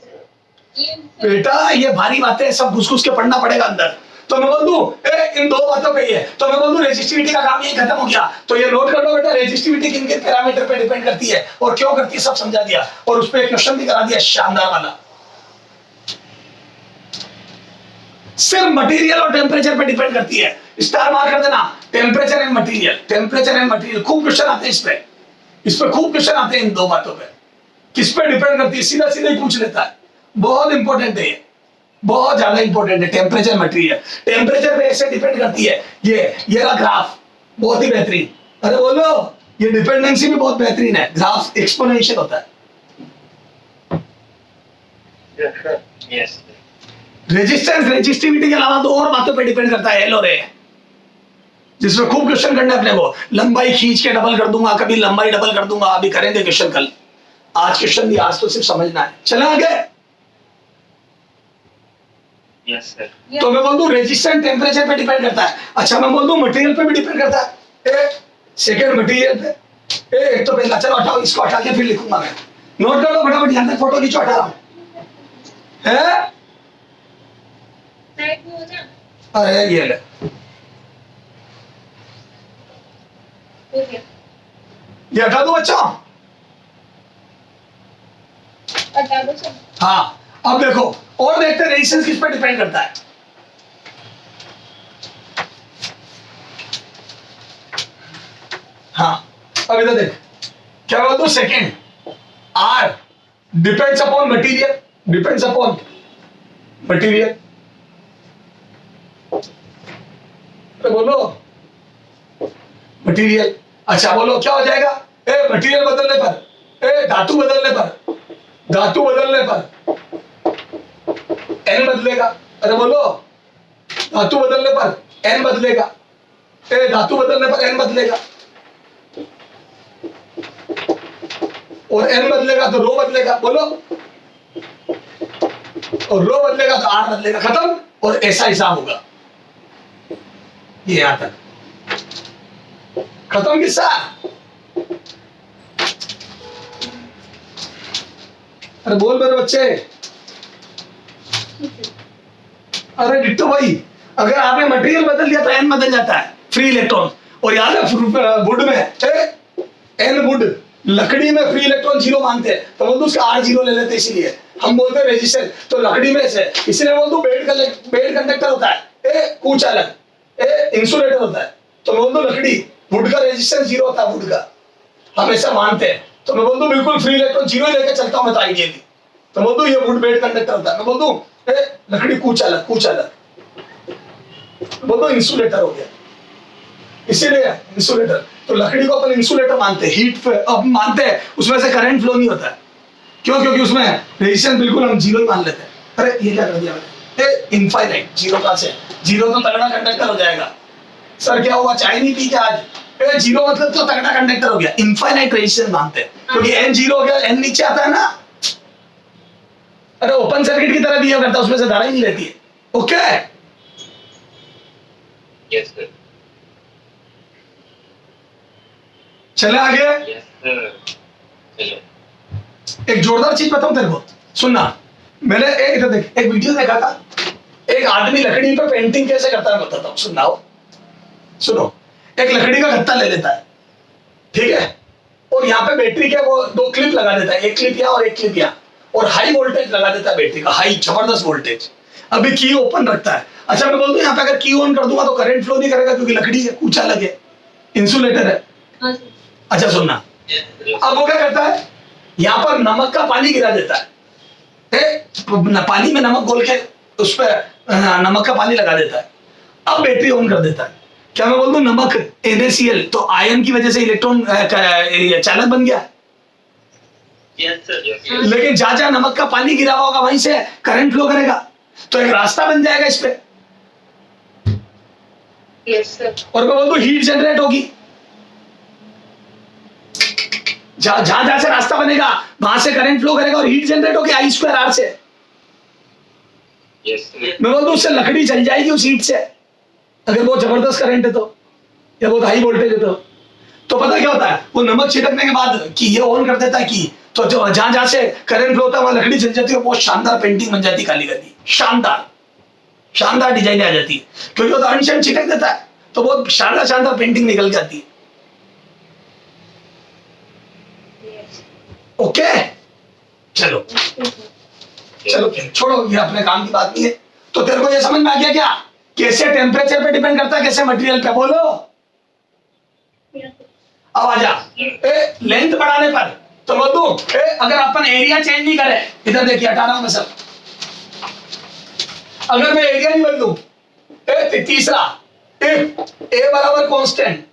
Yes. बेटा ये भारी बातें सब घुस घुस के पढ़ना पड़ेगा अंदर। तो मैं बोल दूं इन दो बातों पे ही है, तो मैं बोल दूं रेजिस्टिविटी का काम यही खत्म हो गया। तो ये नोट कर लो बेटा, रेजिस्टिविटी किन किन पैरामीटर पे डिपेंड करती है और क्यों करती है सब समझा दिया, और उस पे एक क्वेश्चन भी करा दिया शानदार वाला। सिर्फ मटेरियल और टेम्परेचर पे डिपेंड करती है, स्टार मार्क कर देना, temperature and material, temperature and material. खूब क्वेश्चन आते हैं इस पे खूब क्वेश्चन आते हैं इन दो बातों पे, किस पे डिपेंड करती है, सीधा सीधा ही पूछ लेता है। बहुत इंपॉर्टेंट है ये, बहुत ज्यादा इंपॉर्टेंट है टेम्परेचर मटेरियल। टेम्परेचर पे ऐसे डिपेंड करती है, ये रहा ग्राफ, बहुत ही बेहतरीन। अरे बोलो, ये डिपेंडेंसी भी बहुत बेहतरीन है, ग्राफ एक्सपोनेंशियल होता है। Yes, sir. रेजिस्टेंस रेजिस्टिविटी के अलावा तो और बातों पे डिपेंड करता है, एल और ए, जिसमें खूब क्वेश्चन करना है अपने को। लंबाई खींच के डबल कर दूंगा, कभी लंबाई डबल कर दूंगा, अभी करेंगे क्वेश्चन कल। आज क्वेश्चन नहीं, आज तो सिर्फ समझना है। चले आगे। Yes, sir. तो मैं बोल दूं रेजिस्टेंस टेम्परेचर पे डिपेंड करता है। अच्छा मैं बोल दूं मटेरियल पे भी डिपेंड करता है। एक सेकंड, मटेरियल पे एक तो पहला, चलो हटाओ, इसको हटा के फिर लिखूंगा मैं। नोट कर लो फटाफट, यहाँ तक फोटो खींचो, हटा रहा हूं है। साइड में हो जा। अरे ये ले, हो गया। ये हटा दो बच्चा। हटा दो सब। हाँ, अब देखो और देखते हैं रेजिस्टेंस किस पर डिपेंड करता है। हाँ, अब इधर देख, क्या बोल दो, second R depends upon material, depends upon material. बोलो मटेरियल। अच्छा बोलो क्या हो जाएगा, ए मटेरियल बदलने पर, ए धातु बदलने पर, धातु बदलने पर एन बदलेगा। अरे बोलो, धातु बदलने पर एन बदलेगा, ए धातु बदलने पर एन बदलेगा, और एन बदलेगा तो रो बदलेगा। बोलो, और रो बदलेगा तो आर बदलेगा, खत्म। और ऐसा हिसाब होगा, ये यहां तक खत्म किस्सा। अरे बोल मेरे बच्चे। अरे डिट्टो भाई, अगर आपने मटेरियल बदल दिया तो एन बदल जाता है, फ्री इलेक्ट्रॉन। और याद है वुड में एन वुड, लकड़ी में फ्री इलेक्ट्रॉन जीरो मानते हैं, तो बोल दो उसका आर जीरो ले लेते हैं, इसीलिए हम बोलते हैं रेजिस्टेंस। तो लकड़ी में से इसलिए बोल दो बेड कंडक्टर होता है, ए कूच अलग, ए इंसुलेटर होता है। तो मैं बोल दो लकड़ी, वुड का रेजिस्टेंस जीरो होता है, वुड का हमेशा मानते हैं। तो मैं बोल दू बिल्कुल फ्री इलेक्ट्रॉन जीरो लेकर चलता हूं मैं तो आइडियली, तो बोल दू ये वुड बेड कंडक्टर होता है। मैं बोल दू लकड़ी कूच अलग, कूच अलग, बोल दो इंसुलेटर हो गया, इसीलिए इंसुलेटर। तो लकड़ी को अपन इंसुलेटर मानते हैं, हीट अब मानते हैं, उसमें से करंट फ्लो नहीं होता है। क्यों? क्योंकि उसमें रेजिस्टेंस बिल्कुल हम जीरो ही मान लेते हैं। अरे ये क्या कर दिया मैंने, इनफाइनाइट, जीरो कहां से, जीरो तो तगड़ा कंडक्टर हो जाएगा। सर क्या हुआ, चाय नहीं पी क्या आज? जीरो मतलब तो तगड़ा कंडक्टर हो गया, इनफाइनाइट रेजिस्टेंस मानते हैं, क्योंकि एन जीरो हो गया, एन नीचे आता है ना। अरे ओपन सर्किट की तरह बिहेव करता है, उसमें से धारा ही नहीं रहती है। Okay, Yes, sir. चले आगे। Yes, sir. चलो। एक जोरदार चीज बताऊं तेरे को, सुनना। मैंने एक इधर देख, एक वीडियो देखा था, एक आदमी लकड़ी पे पेंटिंग कैसे करता है बताता हूं, सुनाओ। सुनो, एक लकड़ी का गत्ता ले लेता है, ठीक है, और यहाँ पे बैटरी के वो दो क्लिप लगा देता है, एक क्लिप यहाँ और एक क्लिप यहाँ, और हाई वोल्टेज लगा देता है बैटरी का, हाई जबरदस्त वोल्टेज। अभी की ओपन रखता है। अच्छा मैं बोलता हूँ यहाँ पे अगर की ऑन कर दूंगा तो करंट फ्लो नहीं करेगा, क्योंकि लकड़ी है, कूचा अलग है, इंसुलेटर है। हाँ सर। अच्छा सुनना, अब वो क्या करता है, यहाँ पर नमक का पानी गिरा देता है, पानी में नमक घोल के उस पर नमक का पानी लगा देता है। अब बैटरी ऑन कर देता है। क्या मैं बोल दूं, नमक NaCl, तो आयन की वजह से इलेक्ट्रॉन चालक बन गया। Yes, sir. Yes, sir. लेकिन जहां जहां नमक का पानी गिरा हुआ होगा वहीं से करंट फ्लो करेगा, तो एक रास्ता बन जाएगा इस पे, यस सर। और मैं बोल दूं हीट जनरेट होगी। जहां जहां से रास्ता बनेगा वहां से करंट फ्लो करेगा, और हीट जनरेट होगी I²R से। Yes, sir. मैं बोल दूं उससे लकड़ी जल जाएगी उस हीट से, अगर बहुत जबरदस्त करंट है तो, या बहुत हाई वोल्टेज है तो पता क्या होता है, वो नमक छिड़कने के बाद कि ये ऑन कर देता है की, तो जो जहां जहां से करंट फ्लो होता है वहां लकड़ी जल जाती है, बहुत शानदार पेंटिंग बन जाती है, काली काली, शानदार शानदार डिजाइन आ जाती है, क्योंकि वो तो अनशन छिटक देता है, तो बहुत शानदार शानदार पेंटिंग निकल के आती है। ओके, चलो चलो छोड़ो, ये अपने काम की बात नहीं है। तो तेरे को ये समझ में आ गया क्या, कैसे टेम्परेचर पे डिपेंड करता है, कैसे मटेरियल पे? बोलो अब आजा। लेंथ बढ़ाने पर तो बोल दूं, अगर अपन एरिया चेंज नहीं करे, इधर देखिए हटा रहा हूं मैं सब, अगर मैं एरिया नहीं बदलूं, तीसरा ए बराबर कांस्टेंट,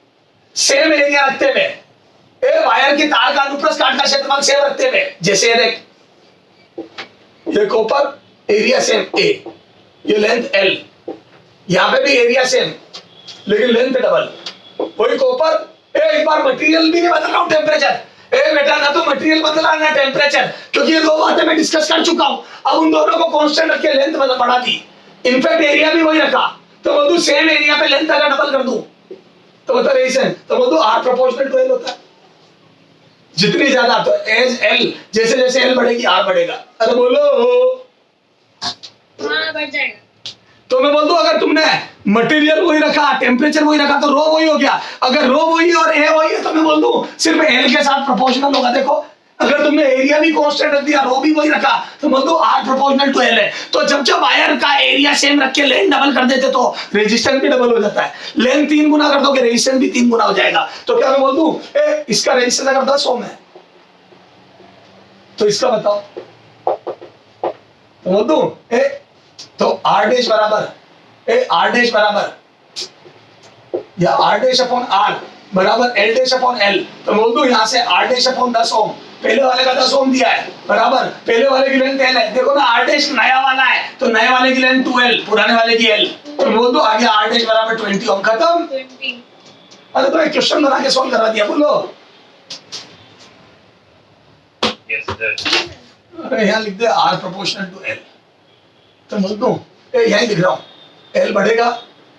सेम एरिया रखते हुए, ए वायर की तार का अनुप्रस्थ काट का क्षेत्रफल सेम रखते हुए, जैसे ये देख, ये कॉपर एरिया सेम ए, ये लेंथ एल, यहाँ पे भी एरिया सेम लेकिन लेंथ डबल, वही कॉपर। एक बार मटेरियल भी नहीं बदल रहा हूं, टेम्परेचर, ए बेटा ना तो मटेरियल बदला ना टेम्परेचर, क्योंकि ये दो बातें मैं डिस्कस कर चुका हूं। अब उन दोनों को कांस्टेंट रख के लेंथ बढ़ा दी, इनफैक्ट एरिया भी वही रखा, तो बोलूं सेम एरिया पे लेंथ अगर डबल कर दूं तो बता रेशन, तो बोलूं आर प्रोपोर्शनल टू एल होता है। जितनी ज्यादा तो एज एल, जैसे जैसे एल बढ़ेगी आर बढ़ेगा। अरे बोलो, हाँ बढ़ जाएगा। तो मैं बोल दूं अगर तुमने मटेरियल वही रखा, टेम्परेचर वही रखा, तो रो वही हो गया। अगर रो वही और ए वही है तो मैं बोल दूं सिर्फ एल के साथ प्रोपोर्शनल होगा। देखो अगर तुमने एरिया भी कांस्टेंट रख दिया, रो भी वही रखा, तो बोल दूं आर प्रोपोर्शनल टू एल है। तो जब वायर का एरिया सेम रख के लेंथ डबल कर देते तो रेजिस्टेंस भी डबल हो जाता है। लेंथ 3 गुना कर दोगे रेजिस्टेंस भी 3 गुना हो जाएगा। तो क्या मैं बोल दूं इसका रेजिस्टेंस अगर 10 ओम है तो इसका बताओ, तो बोल दूं तो आर डैश बराबर आर डैश बराबर या आर डैश अपॉन आर बराबर एल डैश अपॉन एल। तो बोल दूं यहां से आर डैश अपॉन 10 ओम, पहले वाले का 10 ओम दिया है बराबर पहले वाले की लेंथ एल है। देखो ना आर डैश नया वाला है तो नए वाले की लेंथ 2l, पुराने वाले की l, तो बोल दो आगे आर डैश बराबर 20 ओम, खत्म। 20। अरे तो एक क्वेश्चन बना के सॉल्व करा दिया, बोलो। Yes, sir. अरे यहाँ लिख दे आर प्रोपोर्शनल टू एल, तो बोल दूं यही लिख रहा हूं, एल बढ़ेगा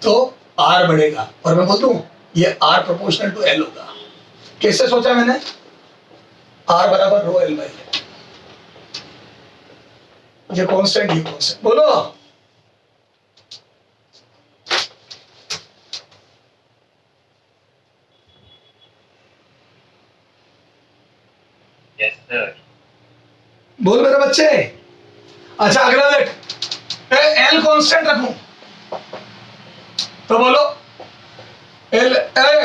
तो आर बढ़ेगा, और मैं बोल दूं ये आर प्रोपोर्शनल टू एल होगा। कैसे सोचा मैंने, आर बराबर रो एल बाई एल, ये कांस्टेंट ये कांस्टेंट, बोलो। Yes, sir. बोल मेरे बच्चे। अच्छा अगला देख, एल कांस्टेंट रखूं तो बोलो एल,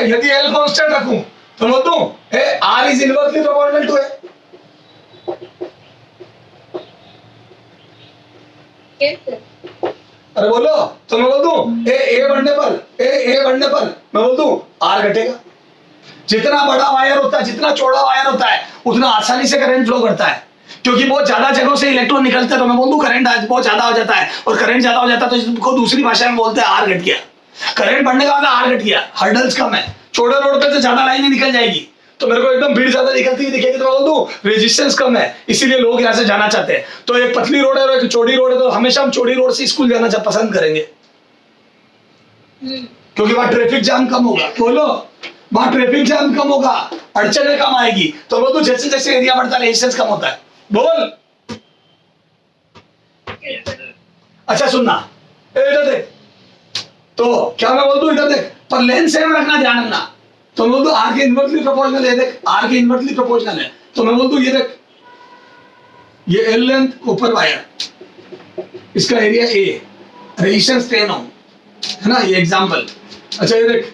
यदि एल कांस्टेंट रखूं तो बोल दूं R is inversely proportional to A. Yes, sir. अरे बोलो, तो मैं बोल दूं ए बढ़ने पर मैं बोल दूं आर घटेगा। जितना बड़ा वायर होता है, जितना चौड़ा वायर होता है, उतना आसानी से करंट फ्लो करता है, क्योंकि बहुत ज्यादा जगहों से इलेक्ट्रॉन निकलते हैं। तो मैं बोल दूं करंट बहुत ज्यादा हो जाता है, और करंट ज्यादा हो जाता है तो इसको दूसरी भाषा में बोलते हैं आर घट गया। करंट बढ़ने का मतलब आर घट गया, हर्डल्स कम है, चौड़े रोड पे तो ज्यादा लाइनें निकल जाएगी, तो मेरे को एकदम भीड़ ज्यादा निकलती हुई दिखेगी तो मैं बोल दूं रेजिस्टेंस कम है, इसीलिए लोग यहाँ से जाना चाहते हैं। तो एक पतली रोड है और एक चौड़ी रोड है, तो हमेशा हम चौड़ी रोड से स्कूल जाना पसंद करेंगे, क्योंकि वहां ट्रैफिक जाम कम होगा। बोलो, वहां ट्रैफिक जाम कम होगा, अड़चने कम आएगी। तो बोल दूं जैसे जैसे एरिया बढ़ता है रेजिस्टेंस कम होता है। बोल। Yes, sir. अच्छा सुनना, इधर देख, तो क्या मैं बोल दूं इधर देख, पर लेंथ सेम रखना, ध्यान रखना। तो मैं बोल दूं आर के इनवर्सली प्रोपोर्शनल है, देख आर के इनवर्सली प्रोपोर्शनल है, तो मैं बोल दूं ये देख, ये एल लेंथ ऊपर वायर, इसका एरिया ए, रेजिस्टेंस 10 ओम है ना, ये एग्जांपल। अच्छा ये देख,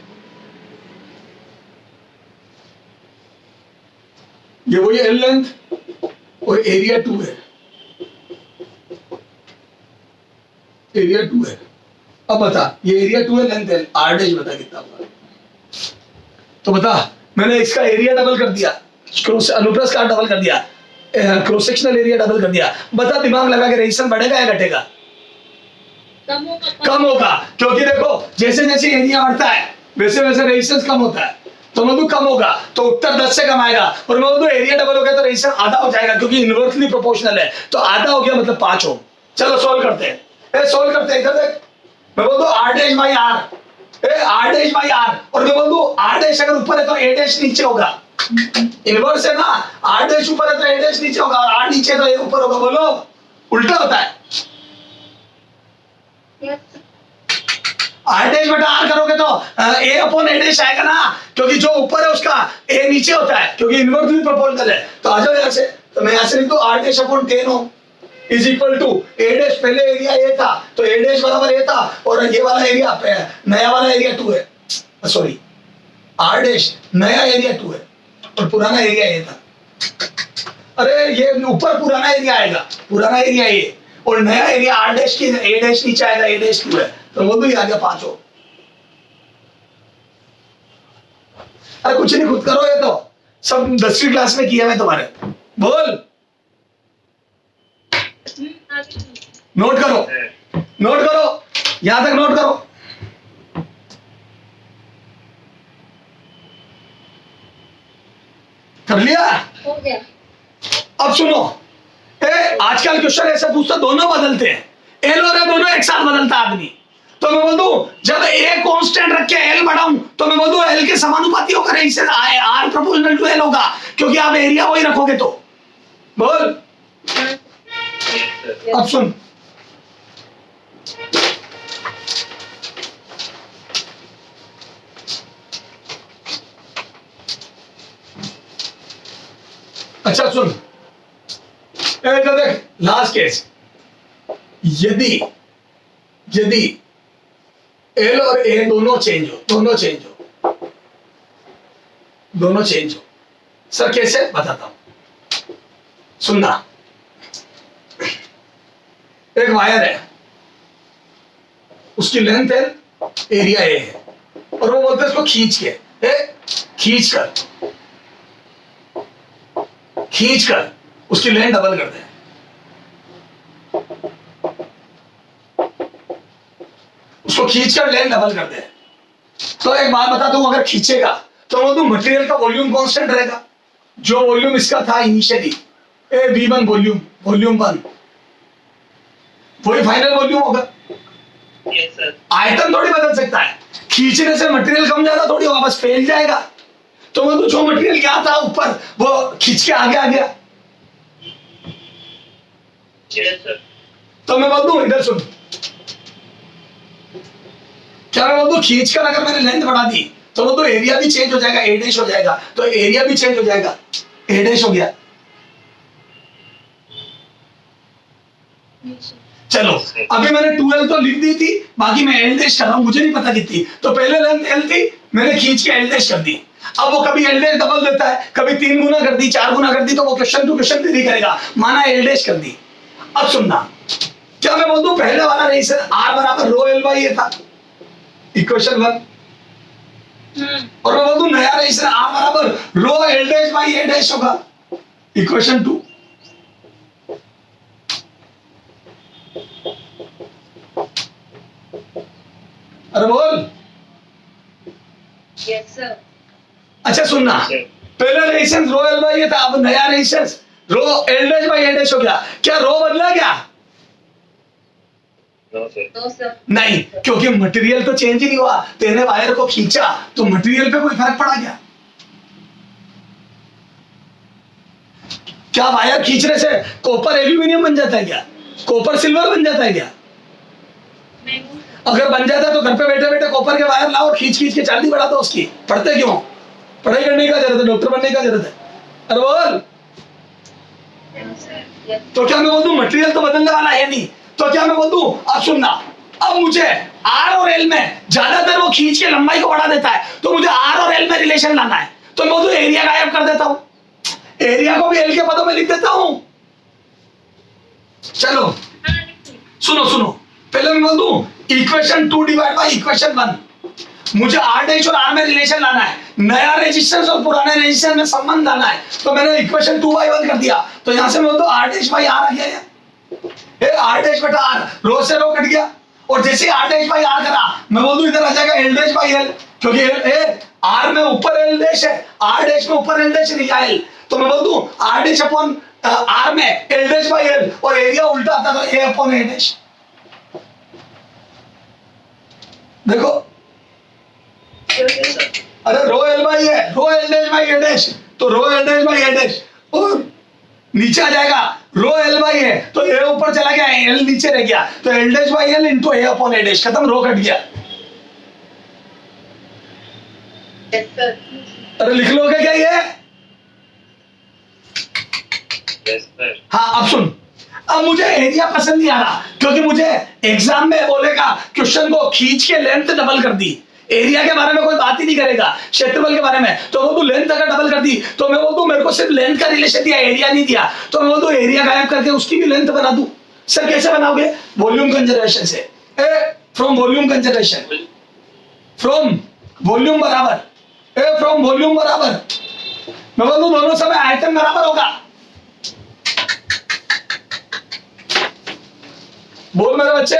ये वही एल लेंथ और एरिया 2 है, एरिया 2 है। अब बता ये एरिया 2 है, लेंथ है, आर डैश बता कितना होगा। तो बता, मैंने इसका एरिया डबल कर दिया, अनुप्रस्थ काट डबल कर दिया, क्रॉस सेक्शनल एरिया डबल कर दिया, बता दिमाग लगा के रेजिस्टेंस बढ़ेगा या घटेगा? कम होगा, क्योंकि देखो जैसे जैसे एरिया बढ़ता है वैसे वैसे रेजिस्टेंस कम होता है। तो मैं बोलूं कम होगा तो उत्तर 10 से कम आएगा, और मैं बोलूं एरिया डबल हो गया तो रेजिस्टेंस आधा हो जाएगा, क्योंकि इनवर्सली प्रोपोर्शनल है, तो आधा हो गया मतलब 5 ओम। चलो सॉल्व करते हैं, सॉल्व करते हैं। इधर देख, मैं बोल दूं R dash by R, R dash by R, और मैं बोल दूं आर डैश अगर ऊपर है तो ए डैश नीचे होगा, इनवर्स है ना, आर डैश ऊपर है तो ए डैश नीचे होगा, और आर नीचे है तो ए ऊपर होगा। बोलो, उल्टा होता है। Yes. आर डैश बटा आर करोगे तो ए अपॉन ए डैश आएगा ना, क्योंकि जो ऊपर है उसका ए नीचे होता है, क्योंकि इनवर्सली प्रोपोर्शनल है। तो आ जाओ यहाँ से, तो मैं यहाँ से लिख दूं R dash upon 10 ohm is equal to A dash, पहले एरिया ए था तो ए डैश बराबर ए था, और ये वाला एरिया नया वाला एरिया 2 है, सॉरी आर डैश नया एरिया 2 है और पुराना एरिया ए था। अरे ये ऊपर पुराना एरिया आएगा, पुराना एरिया ए, और नया एरिया आर डैश की ए डैश नीचे आएगा, ए डैश 2 है, तो वो भी आ गया 5 ओम। अरे कुछ नहीं, खुद करो, ये तो सब 10वीं क्लास में किया मैं तुम्हारे। बोल, आगे नोट करो, नोट करो, यहां तक नोट करो। कर लिया? हो गया। अब सुनो, आजकल क्वेश्चन ऐसे पूछते दोनों बदलते हैं, एल और ए दोनों एक साथ बदलता आदमी। तो मैं बोल दूं जब ए कांस्टेंट रख के एल बढ़ाऊं तो मैं बोल दूं एल के समानुपाती होकर इससे आर प्रोपोर्शनल टू एल होगा, क्योंकि आप एरिया वही रखोगे। तो बोल, Yes, sir. अब सुन, अच्छा सुन, इधर देख, लास्ट केस, यदि यदि एल और ए दोनों चेंज हो, दोनों चेंज हो, दोनों चेंज हो, सर कैसे बताता हूं, सुनना। एक वायर है, उसकी लेंथ है, एरिया ए है, और वो बोलते हैं इसको खींच के, खींच कर उसकी लेंथ डबल कर दे। उसको खींचकर लेंथ डबल कर दे। तो एक बात बता दूं, अगर खींचेगा तो वो मटेरियल का वॉल्यूम कांस्टेंट रहेगा, जो वॉल्यूम इसका था इनिशियली ए V1 वॉल्यूम 1, वही फाइनल वॉल्यूम होगा। Yes, sir. आयतन थोड़ी बदल सकता है, खींचने से मटेरियल कम ज्यादा थोड़ी होगा, बस फैल जाएगा। तो वो जो मटेरियल क्या था ऊपर वो खींच के आगे आ गया। Yes, sir. तो मैं बोल दूं, इधर सुन, क्या मैं बोल दूं खींचकर अगर मैंने लेंथ बढ़ा दी तो वो तो एरिया भी चेंज हो जाएगा, ए डैश हो जाएगा, तो एरिया भी चेंज हो जाएगा, ए डैश हो गया। चलो अभी मैंने 2L तो लिख दी थी, बाकी मैं एल डैश कर रहा हूं, मुझे नहीं पता कितनी। तो पहले लेंथ एल थी, मैंने खींच के एल डैश कर दी। अब वो कभी एल डैश डबल देता है, कभी 3 गुना कर दी, 4 गुना कर दी, तो वो क्वेश्चन टू क्वेश्चन देरी करेगा, माना एल डैश कर दी। अब सुनना, क्या मैं बोल दूं पहले वाला रेशियो आर बराबर रो एल बाई ए था, इक्वेशन 1, और मैं बोल दूं नया रेशियो आर बराबर rho L dash by A dash होगा, इक्वेशन 2। अरे बोल, यस सर। अच्छा सुनना, पहले ratio rho L by A था, अब नया ratio rho L dash by A dash हो गया। क्या रो बदला क्या? No, sir. No sir. नहीं, क्योंकि मटेरियल तो चेंज ही नहीं हुआ, तेने वायर को खींचा तो मटेरियल पे कोई फर्क पड़ा क्या? क्या वायर खींचने से कॉपर एल्यूमिनियम बन जाता है क्या? कॉपर सिल्वर बन जाता है क्या? नहीं। अगर बन जाता तो घर पे बैठे बैठे कॉपर के वायर लाओ और खींच खींच के चांदी बढ़ा दो उसकी। पढ़ते क्यों? पढ़ाई करने का जरूरत है, डॉक्टर बनने का जरूरत है। अरे बोल, तो क्या मैं बोल दूं मटेरियल तो बदलने वाला है नहीं, तो क्या मैं बोल दूं अब सुनना, अब मुझे आर और एल में ज्यादातर वो खींच के लंबाई को बढ़ा देता है, तो मुझे आर और एल में रिलेशन लाना है, तो मैं बोल दूं एरिया गायब कर देता हूं, एरिया को भी एल के पदों में लिख देता हूं। चलो सुनो सुनो, पहले मैं बोल दूं इक्वेशन 2 डिवाइड बाय इक्वेशन 1, मुझे आर डैश और आर में रिलेशन लाना है, नया रेजिस्टेंस और पुराने रेजिस्टेंस में संबंध लाना है, तो मैंने इक्वेशन 2/1 कर दिया, तो यहां से मैं बोल दूं आर डैश बाई आर आ गया, ये आर डैश बटा आर, रो से रो कट गया, और जैसे आर डैश बाई आर करा मैं बोल दूं इधर आ जाएगा एल डैश बाई एल, क्योंकि आर में ऊपर एल डैश है, आर डैश में ऊपर एल डैश नहीं एल, तो मैं बोल दूं आर डैश अपॉन आर में एल डैश बाई एल, और एरिया उल्टा आता तो ए अपॉन ए डैश। देखो, अरे रो एल बाई है, rho L dash by A dash, तो rho L dash by A dash, और नीचे आ जाएगा रो एल बाई है, तो ए ऊपर चला गया, एल नीचे रह गया, तो L dash by L into A upon A dash, खत्म, रो कट गया। अरे लिख लोगे क्या ये? Yes, sir. हाँ अब सुन, अब मुझे एरिया पसंद नहीं आ रहा, क्योंकि मुझे एग्जाम में बोलेगा क्वेश्चन को खींच के लेंथ डबल कर दी, एरिया के बारे में कोई बात ही नहीं करेगा, क्षेत्रफल के बारे में, तो वो तू लेंथ अगर डबल कर दी तो मैं बोल दूं मेरे को सिर्फ लेंथ का रिलेशन दिया, एरिया नहीं दिया, तो मैं बोल दूं एरिया गायब करके उसकी भी लेंथ बना दूं। सर कैसे बनाओगे? वॉल्यूम कंजर्वेशन से, from volume conservation, from volume बराबर ए फ्रॉम वॉल्यूम बराबर, मैं बोल दूं दोनों समय आयतन बराबर होगा। बोल मेरे बच्चे,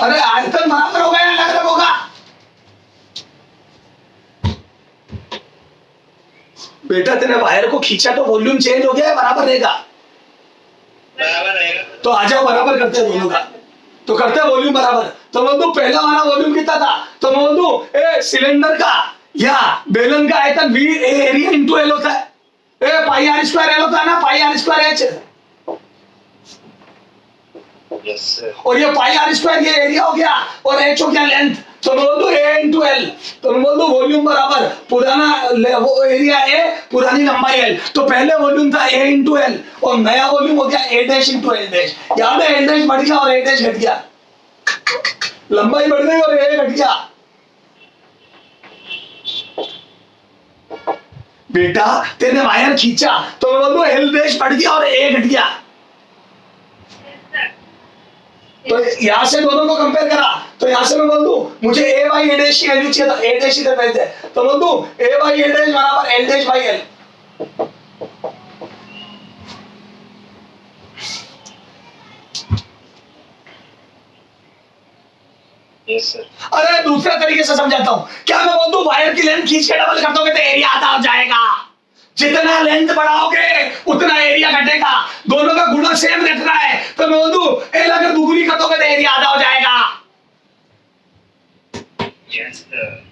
अरे आयतन बराबर होगा या अलग अलग होगा? बेटा तेरे वायर को खींचा तो वॉल्यूम चेंज हो गया है, बराबर रहेगा। बराबर रहेगा। तो आ जाओ बराबर करते हैं दोनों का, तो करते हैं वॉल्यूम बराबर। तो बोल दू पहला वाला वॉल्यूम कितना था, तो बोल दू ए सिलेंडर का या बेलन का आयतन v एरिया इंटू एल होता है। A pi R square L होता है ना, pi R square H, yes sir. और ये पाई आर स्क्वायर ये एरिया हो गया और एच हो गया लेंथ। तो बोल दो ए इंटू एल, तो बोल दो वॉल्यूम बराबर पुराना वो एरिया ए पुरानी लंबाई एल। तो पहले वॉल्यूम था ए इंटू एल और नया वॉल्यूम हो गया ए डैश इंटू एल डैश। यहाँ पे एल डैश बढ़ गया और ए डैश घट गया, लंबाई बढ़ गई और ए घट गया। बेटा तेने वायर खींचा तो मैं बोल दू एल डैश बढ़ गया और ए घट गया। तो यहां से दोनों को कंपेयर करा, तो यहां से मैं बोल दूं मुझे ए बाई ए डैश की वैल्यू चाहिए, तो ए डैश इधर भेज दे। तो बोल दूं ए बाई ए डैश बराबर L dash by L. Yes sir. अरे दूसरे तरीके से समझाता हूं, क्या मैं बोल दूं वायर की लेंथ खींच के डबल कर दोगे तो एरिया आधा हो जाएगा। जितना लेंथ बढ़ाओगे उतना एरिया घटेगा, दोनों का गुणा सेम रखना है। तो मैं बोल दूं एल अगर दुगुनी कर दोगे तो एरिया आधा हो जाएगा। Yes sir.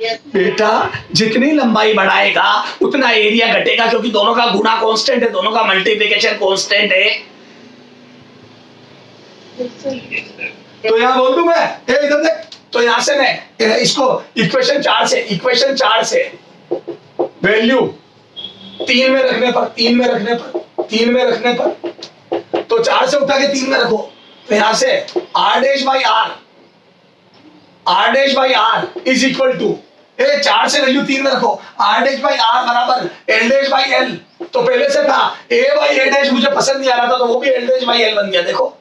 Yes. बेटा जितनी लंबाई बढ़ाएगा उतना एरिया घटेगा, क्योंकि दोनों का गुणा कांस्टेंट है, दोनों का मल्टीप्लिकेशन कांस्टेंट है। Yes, sir. Yes sir. तो यहाँ बोल दूं मैं ए इधर देख, तो यहाँ से मैं इसको इक्वेशन 4 से वैल्यू 3 में रखने पर तो 4 से उठा के 3 में रखो, तो यहाँ से r dash by R is equal to 4 से वैल्यू 3 में रखो, r डैश बाई आर बराबर l डैश बाई l। तो पहले से था a बाई a डैश, मुझे पसंद नहीं आ रहा था तो वो भी l डैश बाई l बन गया। देखो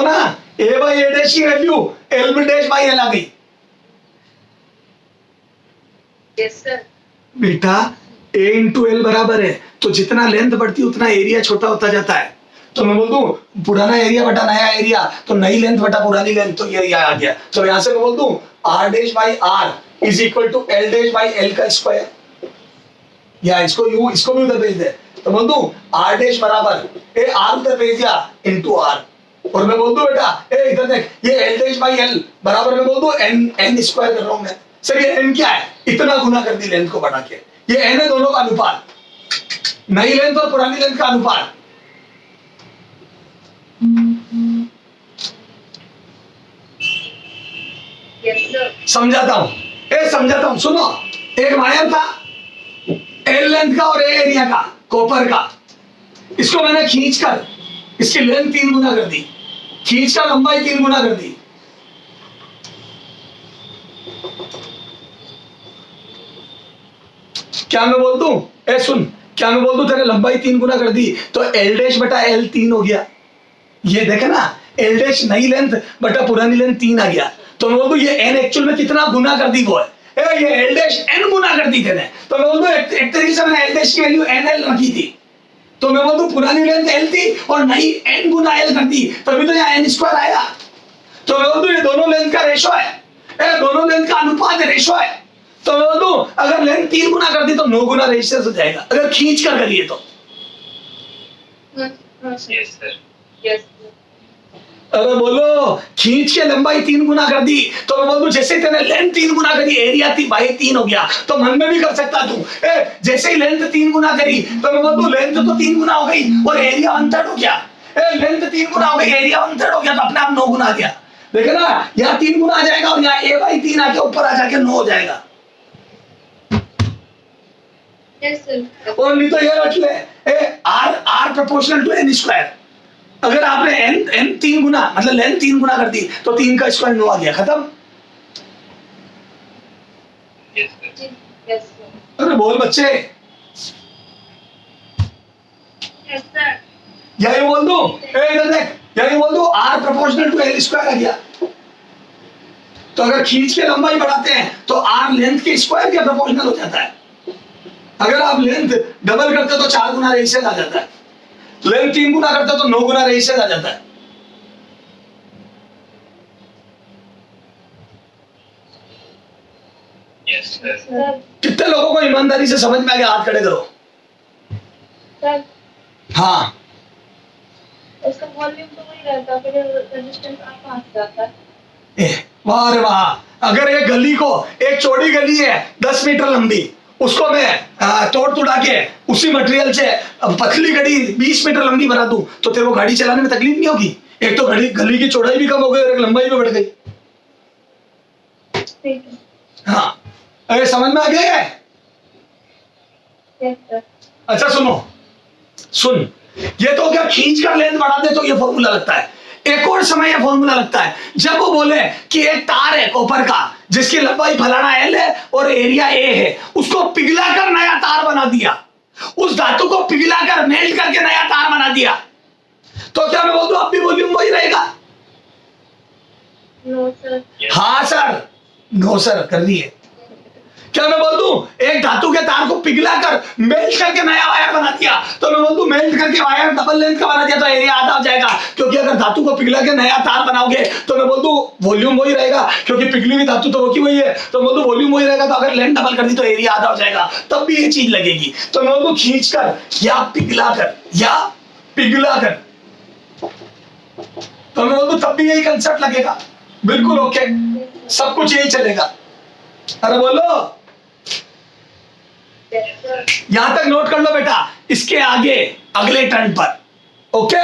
ना, a बाई a डैश की value l dash by l आ गई। Yes, sir. बेटा a इंटू एल बराबर है, तो जितना लेंथ बढ़ती है उतना एरिया छोटा होता जाता है। तो मैं बोल दूं पुराना एरिया बटा नया एरिया, तो नई लेंथ बटा पुरानी लेंथ, तो ये आ गया। तो यहां से मैं बोल दूं r dash by r is equal to l dash by l का स्क्वायर, या इसको भी उधर भेज दे। तो बोल दूं r डैश बराबर r उधर भेज दिया इंटू r, और मैं बोल दूं बेटा इधर देख ये l डैश बाई l बराबर मैं बोल दूं n स्क्वायर कर रहा हूं मैं। सर ये n क्या है, इतना गुना कर दी लेंथ को बढ़ा के, ये n है दोनों का अनुपात, नई लेंथ और पुरानी लेंथ का अनुपात। Yes, sir. समझाता हूं सुनो। एक वायर था एल लेंथ का और ए एरिया का कॉपर का, इसको मैंने खींचकर इसकी लेंथ 3 गुना कर दी, खींचकर लंबाई 3 गुना कर दी। क्या मैं बोल दूं सुन, क्या मैं बोल दूं तेरे लंबाई 3 गुना कर दी तो एल डैश बटा एल 3 हो गया। ये देखे ना, एल डैश नई लेंथ बटा पुरानी लेंथ 3 आ गया। तो मैं बोल दूं ये एन एक्चुअल में कितना गुना कर दी वो है, ये एल डैश एन गुना कर दी तेने। तो मैं बोल दूं एक तरीके से मैंने एल डैश की वैल्यू एन एल रखी थी, तो मैं बोल दूं पुरानी लेंथ एल थी और नई एन गुना एल कर दी, तभी तो यहाँ एन स्क्वायर आया। तो मैं बोल दूं ये दोनों लेंथ का रेशो है, दोनों लेंथ का अनुपात है, रेशो है। तो मैं बोल दूं अगर लेंथ 3 गुना कर दी तो 9 गुना रेशियो हो जाएगा, अगर खींच कर करिए तो। Yes sir. Yes, sir. अरे बोलो खींच के लंबाई 3 गुना कर दी, तो मैं बोल दूं जैसे तेने लेंथ 3 गुना करी एरिया थी बाई 3 हो गया। तो मन में भी कर सकता तू जैसे ही लेंथ 3 गुना करी तो मैं बोल दूं लेंथ तो 3 गुना हो गई और एरिया 1/3 हो गया। लेंथ 3 गुना हो गई, एरिया 1/3 हो गया, तो अपने आप 9 गुना आ गया। देखे ना, यहाँ 3 गुना आ जाएगा और यहाँ a बाई 3 आके ऊपर आ जाके 9 हो जाएगा। Yes, sir. और नहीं तो ये रख ले r proportional to n square. अगर आपने n 3 गुना मतलब लेंथ 3 गुना कर दी तो 3 का स्क्वायर 9 आ गया, खत्म। Yes sir. Yes, sir. अरे बोल बच्चे, Yes, sir. या ये बोल दूं इधर देख यानी बोल दो R proportional to L square आ गया। तो अगर खींच के लंबाई बढ़ाते हैं तो आर लेंथ के स्क्वायर के प्रोपोर्शनल हो जाता है। अगर आप लेंथ डबल करते तो 4 गुना रेशियस आ जाता है, लेंथ 3 गुना करते तो 9 गुना रेशियस आ जाता है। Yes, sir. सर कितने लोगों को ईमानदारी से समझ में आ गया? हाथ खड़े करो। सर हाँ, उसका वॉल्यूम तो वही रहता, फिर रेजिस्टेंस आप कहाँ से जाता है? वाह रे वाह। अगर एक गली को, एक चौड़ी गली है 10 मीटर लंबी, उसको मैं तोड़ तुड़ा के उसी मटेरियल से पतली गली 20 मीटर लंबी बना दूं तो तेरे को गाड़ी चलाने में तकलीफ नहीं होगी। एक तो गली की चौड़ाई भी कम हो गई और एक लंबाई भी बढ़ गई। ठीक है। हाँ, अरे समझ में आ गया है? Yes sir. अच्छा सुन, ये तो क्या खींच कर लेंथ बढ़ा दे तो ये फॉर्मूला लगता है। एक और समय ये फॉर्मूला लगता है जब वो बोले कि एक तार है कॉपर का जिसकी लंबाई फलाना एल है और एरिया ए है, उसको पिघलाकर नया तार बना दिया, उस धातु को पिघलाकर मेल्ट करके नया तार बना दिया, तो क्या मैं बोल दूं अब भी वॉल्यूम वही रहेगा? No sir. हाँ सर, नो सर कर रही है। क्या मैं बोल दूं एक धातु के तार को पिघलाकर मेल्ट करके नया वायर बना दिया, तो मैं बोल दूं मेल्ट करके वायर डबल लेंथ का बना दिया तो एरिया आधा हो जाएगा, क्योंकि अगर धातु को पिघला के नया तार बनाओगे तो मैं बोल दूं वॉल्यूम वही रहेगा, क्योंकि पिघली हुई धातु तो वही है, तो बोल दूं वॉल्यूम वही रहेगा। तो अगर लेंथ डबल कर दी तो एरिया आधा हो जाएगा, तब भी ये चीज लगेगी। तो मैं बोल दूं खींचकर या पिघलाकर, तो मैं बोल दूं तब भी यही कंसेप्ट लगेगा। बिल्कुल ओके, सब कुछ यही चलेगा। अरे बोलो, यस सर। यहां तक नोट कर लो बेटा, इसके आगे अगले टर्न पर। ओके